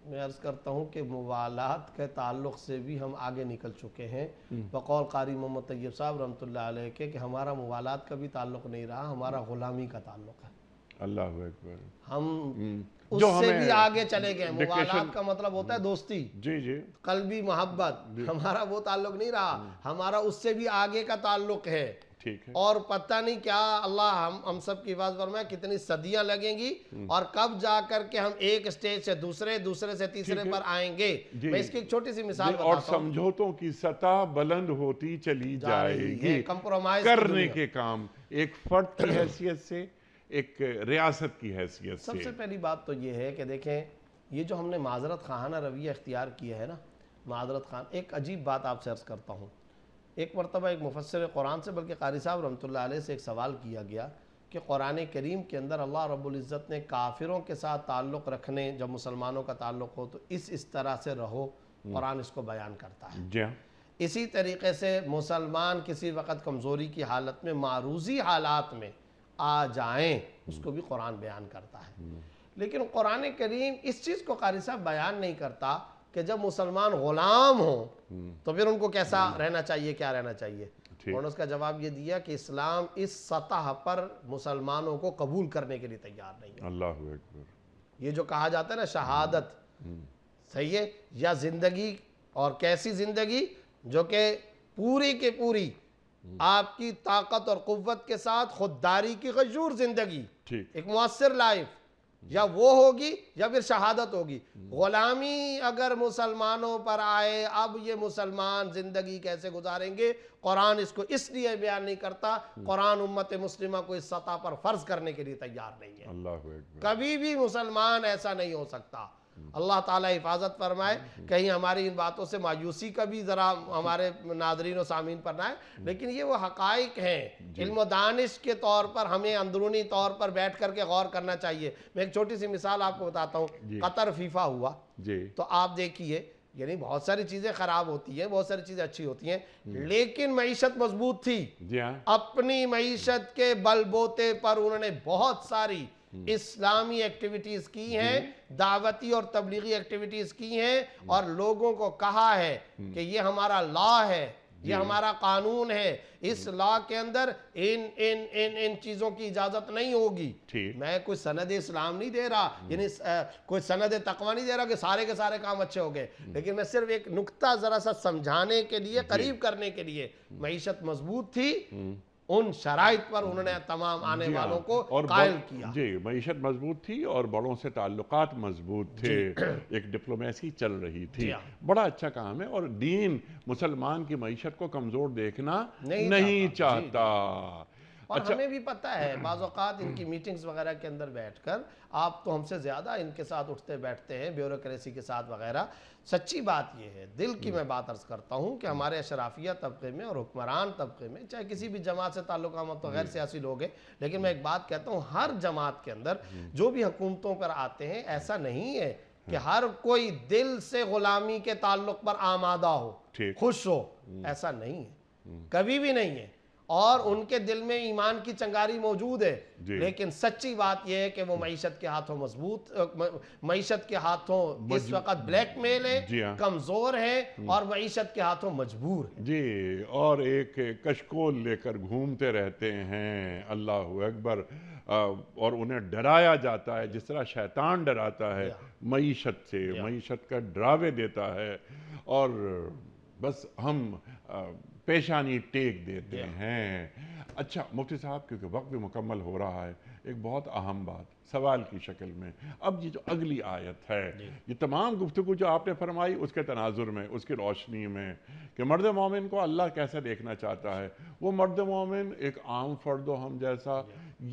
میں عرض کرتا ہوں کہ موالات کے تعلق سے بھی ہم آگے نکل چکے ہیں، بقول قاری محمد طیب صاحب رحمۃ اللہ علیہ کے کہ ہمارا موالات کا بھی تعلق نہیں رہا، ہمارا غلامی کا تعلق ہے۔ اللہ اکبر، ہم اس سے بھی آگے چلے گئے۔ موالات کا مطلب ہوتا ہے دوستی، قلبی محبت، ہمارا وہ تعلق نہیں رہا، ہمارا اس سے بھی آگے کا تعلق ہے۔ اور پتہ نہیں کیا اللہ ہم سب کی حفاظت فرمائے کتنی صدیاں لگیں گی اور کب جا کر کے ہم ایک سٹیج سے دوسرے سے تیسرے پر آئیں گے۔ میں اس کی ایک چھوٹی سی مثال بتاتا ہوں۔ اور سمجھوتوں کی سطح بلند ہوتی چلی جائے گی، کرنے کے کام ایک فرد کی حیثیت سے، ایک ریاست کی حیثیت سے۔ سب سے پہلی بات تو یہ ہے کہ دیکھیں یہ جو ہم نے معذرت خواہانہ رویہ اختیار کیا ہے نا، معذرت خواہانہ، ایک عجیب بات آپ سے عرض کرتا ہوں۔ ایک مرتبہ ایک مفسر قرآن سے بلکہ قاری صاحب رحمۃ اللہ علیہ سے ایک سوال کیا گیا کہ قرآن کریم کے اندر اللہ رب العزت نے کافروں کے ساتھ تعلق رکھنے جب مسلمانوں کا تعلق ہو تو اس طرح سے رہو، قرآن اس کو بیان کرتا ہے۔ اسی طریقے سے مسلمان کسی وقت کمزوری کی حالت میں معروضی حالات میں آ جائیں اس کو بھی قرآن بیان کرتا ہے۔ لیکن قرآن کریم اس چیز کو قاری صاحب بیان نہیں کرتا کہ جب مسلمان غلام ہوں تو پھر ان کو کیسا رہنا چاہیے، کیا رہنا چاہیے۔ انہوں نے اس کا جواب یہ دیا کہ اسلام اس سطح پر مسلمانوں کو قبول کرنے کے لیے تیار نہیں ہے۔ اللہ اکبر، یہ جو کہا جاتا ہے نا شہادت، صحیح ہے، یا زندگی، اور کیسی زندگی جو کہ پوری کی پوری آپ کی طاقت اور قوت کے ساتھ خودداری کی غیور زندگی، ایک مؤثر لائف، یا وہ ہوگی یا پھر شہادت ہوگی۔ غلامی اگر مسلمانوں پر آئے، اب یہ مسلمان زندگی کیسے گزاریں گے؟ قرآن اس کو اس لیے بیان نہیں کرتا، قرآن امت مسلمہ کو اس سطح پر فرض کرنے کے لیے تیار نہیں ہے۔ اللہ اکبر، کبھی بھی مسلمان ایسا نہیں ہو سکتا۔ اللہ تعالیٰ حفاظت فرمائے، کہیں ہماری ان باتوں سے مایوسی کا بھی ذرا ہمارے ناظرین و سامعین پر نہ ہے، لیکن یہ وہ حقائق ہیں، علم و دانش کے طور پر ہمیں اندرونی طور پر بیٹھ کر کے غور کرنا چاہیے۔ میں ایک چھوٹی سی مثال آپ کو بتاتا ہوں۔ قطر فیفا ہوا تو آپ دیکھیے، یعنی بہت ساری چیزیں خراب ہوتی ہیں، بہت ساری چیزیں اچھی ہوتی ہیں، لیکن معیشت مضبوط تھی۔ اپنی معیشت کے بل بوتے پر انہوں نے بہت ساری اسلامی ایکٹیویٹیز کی ہیں، دعوتی اور تبلیغی ایکٹیویٹیز کی ہیں، اور لوگوں کو کہا ہے کہ یہ ہمارا لا ہے، یہ ہمارا قانون ہے، اس لا کے اندر ان چیزوں کی اجازت نہیں ہوگی. میں کوئی سند اسلام نہیں دے رہا، یعنی کوئی سند تقوی نہیں دے رہا کہ سارے کے سارے کام اچھے ہو گئے، لیکن میں صرف ایک نکتہ ذرا سا سمجھانے کے لیے، قریب کرنے کے لیے. معیشت مضبوط تھی، ان شرائط پر انہوں نے تمام آنے والوں کو قائل کیا. جی، معیشت مضبوط تھی اور بڑوں سے تعلقات مضبوط تھے، ایک ڈپلومیسی چل رہی تھی. بڑا اچھا کام ہے، اور دین مسلمان کی معیشت کو کمزور دیکھنا نہیں چاہتا. اور ہمیں بھی پتہ ہے بعض اوقات ان کی میٹنگز وغیرہ کے اندر بیٹھ کر آپ تو ہم سے زیادہ ان کے ساتھ اٹھتے بیٹھتے ہیں، بیوروکریسی کے ساتھ وغیرہ. سچی بات یہ ہے، دل کی میں بات عرض کرتا ہوں کہ ہمارے اشرافیہ طبقے میں اور حکمران طبقے میں، چاہے کسی بھی جماعت سے تعلق ہم تو غیر سیاسی لوگ ہیں، لیکن میں ایک بات کہتا ہوں، ہر جماعت کے اندر جو بھی حکومتوں پر آتے ہیں، ایسا نہیں ہے کہ ہر کوئی دل سے غلامی کے تعلق پر آمادہ ہو، خوش ہو. ایسا نہیں ہے، کبھی بھی نہیں ہے. اور ان کے دل میں ایمان کی چنگاری موجود ہے، لیکن سچی بات یہ ہے کہ وہ معیشت کے ہاتھوں معیشت کے ہاتھوں اس وقت بلیک میل ہے، کمزور ہے، اور معیشت کے ہاتھوں مجبور ہے. جی، اور ایک کشکول لے کر گھومتے رہتے ہیں. اللہ اکبر. اور انہیں ڈرایا جاتا ہے جس طرح شیطان ڈراتا ہے معیشت سے، معیشت کا ڈراوے دیتا ہے، اور بس ہم پیشانی ٹیک دیتے ہیں. اچھا مفتی صاحب، کیونکہ وقت بھی مکمل ہو رہا ہے، ایک بہت اہم بات سوال کی شکل میں، اب یہ جو اگلی آیت ہے، یہ تمام گفتگو جو آپ نے فرمائی اس کے تناظر میں، اس کی روشنی میں، کہ مرد مومن کو اللہ کیسے دیکھنا چاہتا ہے. وہ مرد مومن ایک عام فرد و ہم جیسا،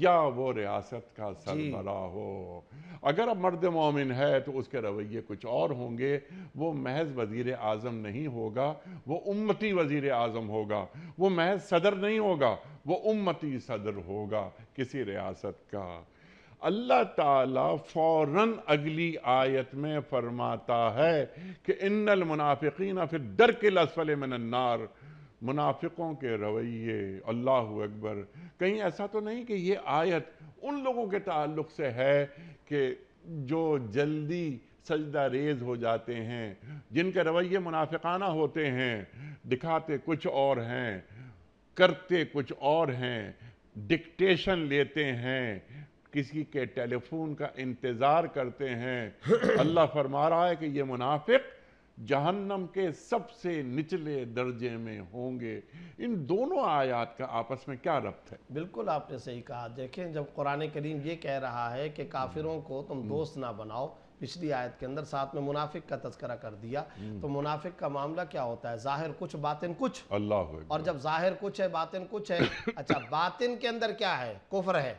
یا وہ ریاست کا سربراہ ہو. اگر اب مرد مومن ہے تو اس کے رویے کچھ اور ہوں گے. وہ محض وزیر اعظم نہیں ہوگا، وہ امتی وزیر اعظم ہوگا. وہ محض صدر نہیں ہوگا، وہ امتی صدر ہوگا کسی ریاست کا. اللہ تعالیٰ فوراً اگلی آیت میں فرماتا ہے کہ ان المنافقین فی الدرک الاسفل من النار. منافقوں کے رویے، اللہ اکبر. کہیں ایسا تو نہیں کہ یہ آیت ان لوگوں کے تعلق سے ہے کہ جو جلدی سجدہ ریز ہو جاتے ہیں، جن کے رویے منافقانہ ہوتے ہیں، دکھاتے کچھ اور ہیں، کرتے کچھ اور ہیں، ڈکٹیشن لیتے ہیں، کسی کے ٹیلی فون کا انتظار کرتے ہیں. اللہ فرما رہا ہے کہ یہ منافق جہنم کے سب سے نچلے درجے میں ہوں گے. ان دونوں آیات کا آپس میں کیا ربط ہے؟ بالکل آپ نے صحیح کہا. دیکھیں، جب قرآن کریم یہ کہہ رہا ہے کہ کافروں کو تم دوست نہ بناؤ، پچھلی آیت کے اندر ساتھ میں منافق کا تذکرہ کر دیا، تو منافق کا معاملہ کیا ہوتا ہے؟ ظاہر کچھ باطن کچھ. اللہ اکبر. اور جب ظاہر کچھ ہے باطن کچھ ہے. اچھا، باطن کے اندر کیا ہے؟ کفر ہے،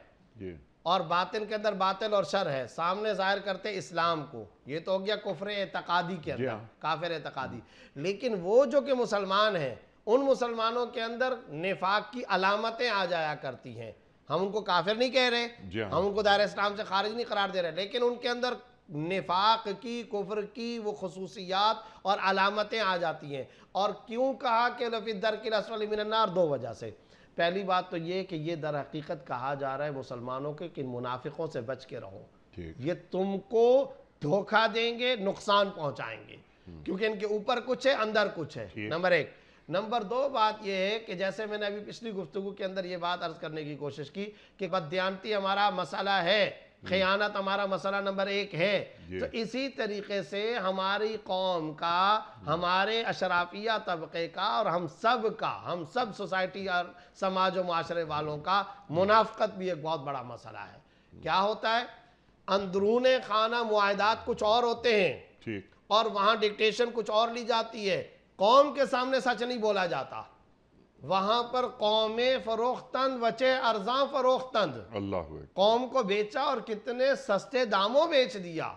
اور باطن کے اندر باطل اور شر ہے. سامنے ظاہر کرتے اسلام کو، یہ تو ہو گیا کفر اعتقادی کے اندر، کافر اعتقادی. لیکن وہ جو کہ مسلمان ہیں، ان مسلمانوں کے اندر نفاق کی علامتیں آ جایا کرتی ہیں. ہم ان کو کافر نہیں کہہ رہے، ہم ان کو دائرہ اسلام سے خارج نہیں قرار دے رہے، لیکن ان کے اندر نفاق کی، کفر کی وہ خصوصیات اور علامتیں آ جاتی ہیں. اور کیوں کہا کہ لفی الدرک الاسفل من النار؟ دو وجہ سے. پہلی بات تو یہ کہ یہ در حقیقت کہا جا رہا ہے مسلمانوں کے کہ ان منافقوں سے بچ کے رہو، یہ تم کو دھوکہ دیں گے، نقصان پہنچائیں گے، کیونکہ ان کے اوپر کچھ ہے، اندر کچھ ہے. نمبر ایک. نمبر دو بات یہ ہے کہ جیسے میں نے ابھی پچھلی گفتگو کے اندر یہ بات عرض کرنے کی کوشش کی کہ بددیانتی ہمارا مسئلہ ہے، خیانت ہمارا مسئلہ نمبر ایک ہے. تو اسی طریقے سے ہماری قوم کا، ہمارے اشرافیہ طبقے کا، اور ہم سب سوسائٹی اور سماج و معاشرے والوں کا منافقت بھی ایک بہت بڑا مسئلہ ہے. کیا ہوتا ہے؟ اندرون خانہ معاہدات کچھ اور ہوتے ہیں، اور وہاں ڈکٹیشن کچھ اور لی جاتی ہے. قوم کے سامنے سچ نہیں بولا جاتا، وہاں پر قومیں فروختند وچے ارزاں فروختند، قوم کو بیچا اور کتنے سستے داموں بیچ دیا.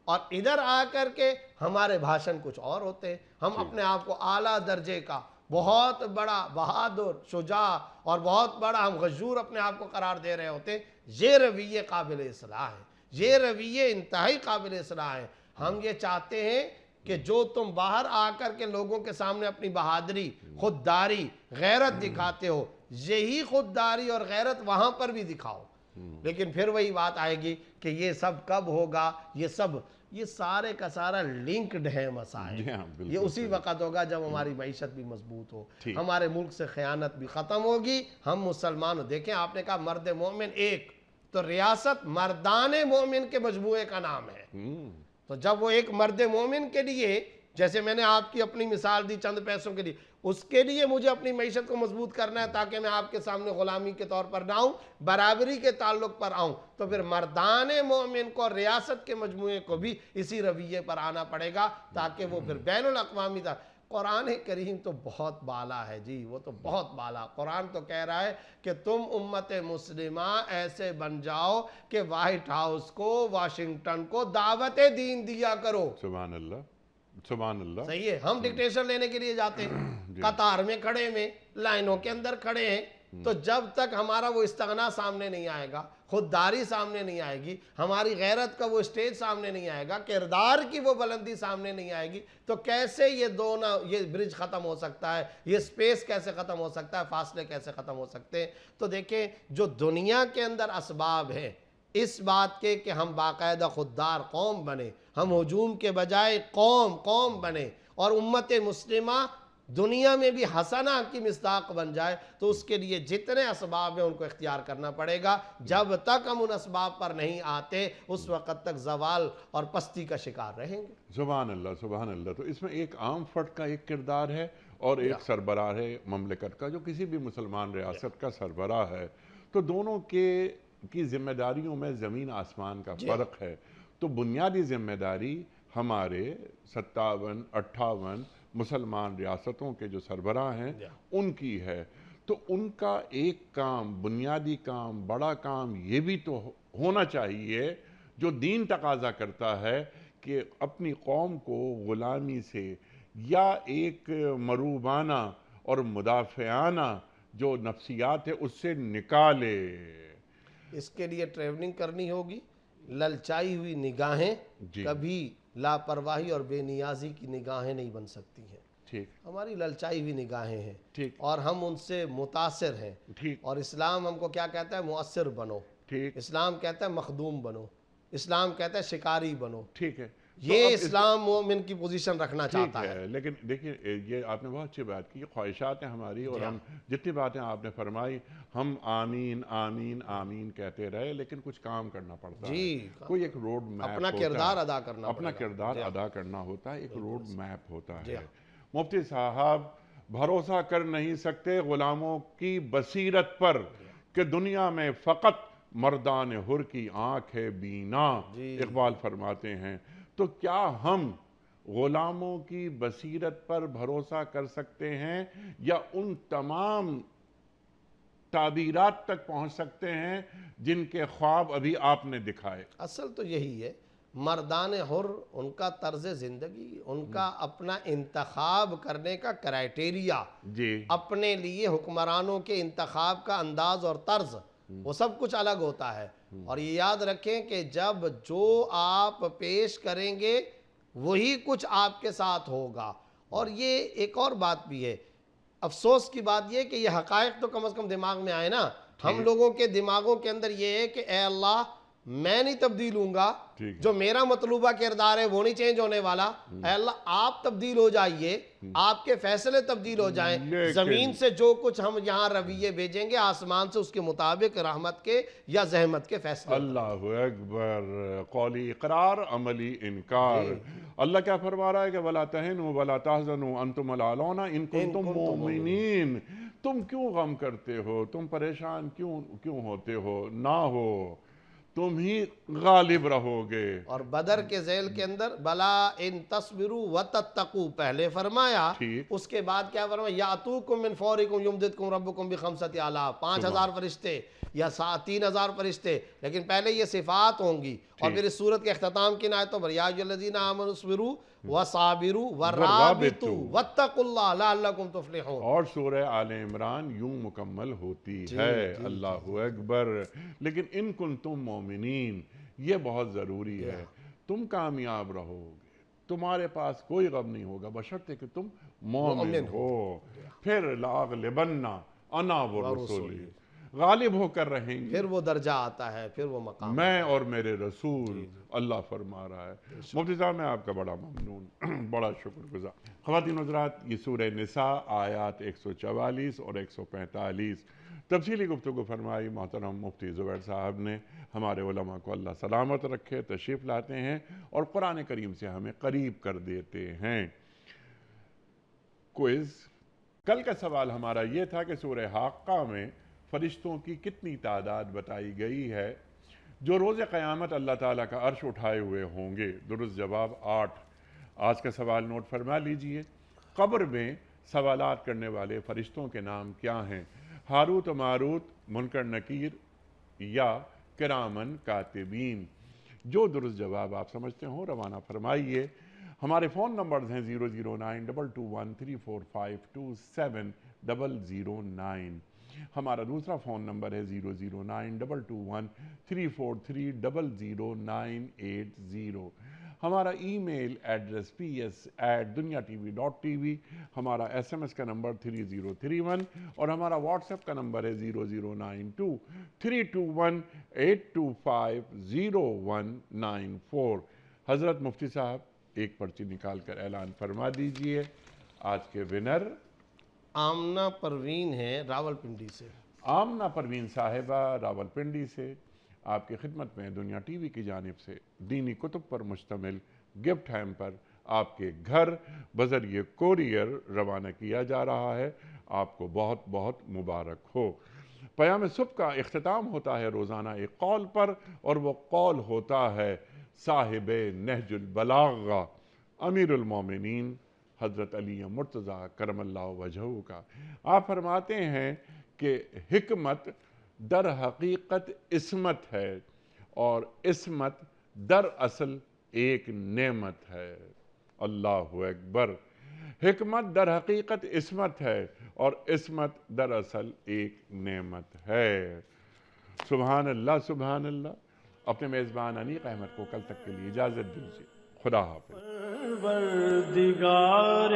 اور ادھر آ کر کے ہمارے بھاشن کچھ اور ہوتے ہیں. ہم اپنے آپ کو اعلیٰ درجے کا بہت بڑا بہادر، شجاع اور بہت بڑا ہم غیور اپنے آپ کو قرار دے رہے ہوتے ہیں. یہ رویے قابل اصلاح ہے، یہ رویے انتہائی قابل اصلاح ہے. ہم یہ چاہتے ہیں کہ جو تم باہر آ کر کے لوگوں کے سامنے اپنی بہادری، خودداری، غیرت دکھاتے ہو، یہی خودداری اور غیرت وہاں پر بھی دکھاؤ. لیکن پھر وہی بات آئے گی کہ یہ سب کب ہوگا، یہ سب یہ سارے کا سارا لنکڈ ہے مسائل. جی ہاں، بالکل یہ اسی وقت ہوگا جب ہماری معیشت بھی مضبوط ہو، ٹھیک. ہمارے ملک سے خیانت بھی ختم ہوگی، ہم مسلمان. دیکھیں آپ نے کہا مرد مومن ایک، تو ریاست مردان مومن کے مجموعے کا نام ہے. تو جب وہ ایک مرد مومن کے لیے، جیسے میں نے آپ کی اپنی مثال دی چند پیسوں کے لیے، اس کے لیے مجھے اپنی معیشت کو مضبوط کرنا ہے تاکہ میں آپ کے سامنے غلامی کے طور پر نہ آؤں، برابری کے تعلق پر آؤں، تو پھر مردان مومن کو، ریاست کے مجموعے کو بھی اسی رویے پر آنا پڑے گا تاکہ وہ پھر بین الاقوامی تھا. قرآن کریم تو بہت بالا ہے جی، وہ تو بہت بالا. قرآن تو کہہ رہا ہے کہ تم امت مسلمہ ایسے بن جاؤ کہ وائٹ ہاؤس کو، واشنگٹن کو دعوت دین دیا کرو. سبحان اللہ، سبحان اللہ. صحیح ہے. ہم ڈکٹیشن لینے کے لیے جاتے ہیں، قطار میں کھڑے میں، لائنوں کے اندر کھڑے ہیں، تو جب تک ہمارا وہ استغنا سامنے نہیں آئے گا، خودداری سامنے نہیں آئے گی، ہماری غیرت کا وہ اسٹیج سامنے نہیں آئے گا، کردار کی وہ بلندی سامنے نہیں آئے گی، تو کیسے یہ برج ختم ہو سکتا ہے، یہ سپیس کیسے ختم ہو سکتا ہے، فاصلے کیسے ختم ہو سکتے ہیں. تو دیکھیں جو دنیا کے اندر اسباب ہیں اس بات کے کہ ہم باقاعدہ خوددار قوم بنے، ہم ہجوم کے بجائے قوم بنے، اور امت مسلمہ دنیا میں بھی حسنہ کی مصداق بن جائے، تو اس کے لیے جتنے اسباب ہیں ان کو اختیار کرنا پڑے گا. جب تک ہم ان اسباب پر نہیں آتے اس وقت تک زوال اور پستی کا شکار رہیں گے. سبحان اللہ، سبحان اللہ. تو اس میں ایک عام فرد کا ایک کردار ہے اور ایک سربراہ ہے مملکت کا، جو کسی بھی مسلمان ریاست کا سربراہ ہے. تو دونوں کی ذمہ داریوں میں زمین آسمان کا فرق ہے. تو بنیادی ذمہ داری ہمارے 57-58 مسلمان ریاستوں کے جو سربراہ ہیں ان کی ہے. تو ان کا ایک کام، بنیادی کام، بڑا کام یہ بھی تو ہونا چاہیے جو دین تقاضا کرتا ہے کہ اپنی قوم کو غلامی سے یا ایک مروبانہ اور مدافعانہ جو نفسیات ہے اس سے نکالے. اس کے لیے ٹریولنگ کرنی ہوگی. للچائی ہوئی نگاہیں کبھی لاپرواہی اور بے نیازی کی نگاہیں نہیں بن سکتی ہیں. ٹھیک. ہماری للچائی ہوئی نگاہیں ہیں ٹھیک. اور ہم ان سے متاثر ہیں. ٹھیک. اور اسلام ہم کو کیا کہتا ہے؟ مؤثر بنو. ٹھیک. اسلام کہتا ہے مخدوم بنو. اسلام کہتا ہے شکاری بنو. ٹھیک ہے. یہ اسلام مومن کی پوزیشن رکھنا چاہتا ہے. لیکن دیکھیں یہ آپ نے بہت اچھی بات کی، خواہشات ہیں ہماری، اور ہم جتنی باتیں آپ نے فرمائی ہم آمین آمین آمین کہتے رہے، لیکن کچھ کام کرنا پڑتا ہے. کوئی ایک روڈ میپ، اپنا کردار ادا کرنا، اپنا کردار ادا کرنا ہوتا ہے، ایک روڈ میپ ہوتا ہے. مفتی صاحب، بھروسہ کر نہیں سکتے غلاموں کی بصیرت پر کہ دنیا میں فقط مردان حر کی آنکھ ہے بینا، اقبال فرماتے ہیں. تو کیا ہم غلاموں کی بصیرت پر بھروسہ کر سکتے ہیں یا ان تمام تعبیرات تک پہنچ سکتے ہیں جن کے خواب ابھی آپ نے دکھائے؟ اصل تو یہی ہے، مردان حر ان کا طرز زندگی، ان کا اپنا انتخاب کرنے کا کرائٹیریا، اپنے لیے حکمرانوں کے انتخاب کا انداز اور طرز، وہ سب کچھ الگ ہوتا ہے. اور یہ یاد رکھیں کہ جب جو آپ پیش کریں گے وہی کچھ آپ کے ساتھ ہوگا. اور یہ ایک اور بات بھی ہے، افسوس کی بات یہ کہ یہ حقائق تو کم از کم دماغ میں آئے نا. ہم لوگوں کے دماغوں کے اندر یہ ہے کہ اے اللہ میں نہیں تبدیل ہوں گا، جو میرا مطلوبہ کردار ہے وہ نہیں چینج ہونے والا. اے اللہ آپ تبدیل ہو جائیے، آپ کے فیصلے تبدیل ہو جائیں. زمین سے جو کچھ ہم یہاں رویے بھیجیں گے آسمان سے اس کے مطابق رحمت کے یا زحمت کے فیصلے. اللہ اکبر. قولی اقرار، عملی انکار. اللہ کیا فرما رہا ہے کہ وَلَا تَهِنُوا وَلَا تَحْزَنُوا أَنْتُمُ الْأَعْلَوْنَ إِن كُنتُم مُؤْمِنِينَ. تم کیوں غم کرتے ہو، تم پریشان کیوں ہوتے ہو؟ نہ ہو، تم ہی غالب رہو گے. اور بدر کے ذیل کے اندر بلا ان تصبروا وتتقوا پہلے فرمایا، اس کے بعد کیا فرمایا؟ یاتوکم من فورکم یمددکم ربکم بخمسۃ آلاف، 5000 فرشتے یا 3000 فرشتے، لیکن پہلے یہ صفات ہوں گی. اور پھر اس صورت کے اختتام کی آیتوں پر یا ایھا الذین آمنوا اصبروا وصابروا ورابطوا واتقوا اللہ لعلکم تفلحون. اور سورہ آل عمران یوں مکمل ہوتی ہے. اللہ اکبر. لیکن ان کنتم مومنین، یہ بہت ضروری ہے. تم کامیاب رہو گے، تمہارے پاس کوئی غم نہیں ہوگا بشرطے کہ تم مومن ہو. پھر لاغلبن انا ورسولی، غالب ہو کر رہیں گے. پھر وہ درجہ آتا ہے، پھر وہ مقام. میں اور میرے رسول، اللہ فرما رہا ہے. مفتی صاحب میں آپ کا بڑا ممنون، بڑا شکر گزار. خواتین حضرات، یہ سورہ نساء آیات 144 اور 145 تفصیلی گفتگو فرمائی محترم مفتی زبیر صاحب نے. ہمارے علماء کو اللہ سلامت رکھے. تشریف لاتے ہیں اور قرآن کریم سے ہمیں قریب کر دیتے ہیں. کوئز. کل کا سوال ہمارا یہ تھا کہ سورہ حاقہ میں فرشتوں کی کتنی تعداد بتائی گئی ہے جو روز قیامت اللہ تعالیٰ کا عرش اٹھائے ہوئے ہوں گے؟ درست جواب 8. آج کا سوال نوٹ فرما لیجئے. قبر میں سوالات کرنے والے فرشتوں کے نام کیا ہیں؟ ہاروت و ماروت، منکر نکیر یا کرامن کاتبین؟ جو درست جواب آپ سمجھتے ہوں روانہ فرمائیے. ہمارے فون نمبرز ہیں 00922134527 ہمارا دوسرا فون نمبر ہے 0092234300980. ہمارا ای میل ایڈریس ps@dunyatv.tv. ہمارا SMS کا نمبر 3031 اور ہمارا واٹس ایپ کا نمبر ہے 0092321825019 حضرت مفتی صاحب ایک پرچی نکال کر اعلان فرما دیجئے. آج کے ونر آمنہ پروین ہیں راولپنڈی سے. آمنہ پروین صاحبہ راولپنڈی سے آپ کی خدمت میں دنیا ٹی وی کی جانب سے دینی کتب پر مشتمل گفٹ ہیمپر آپ کے گھر بذریعہ کوریئر روانہ کیا جا رہا ہے. آپ کو بہت بہت مبارک ہو. پیام صبح کا اختتام ہوتا ہے روزانہ ایک قول پر، اور وہ قول ہوتا ہے صاحب نہج البلاغہ امیر المومنین حضرت علی مرتضیٰ کرم اللہ وجہہ کا. آپ فرماتے ہیں کہ حکمت در حقیقت عصمت ہے اور عصمت در اصل ایک نعمت ہے. اللہ اکبر. حکمت در حقیقت عصمت ہے اور عصمت در اصل ایک نعمت ہے. سبحان اللہ سبحان اللہ. اپنے میزبان انیق احمد کو کل تک کے لیے اجازت دیجیے. خدا حافظ. پروردگار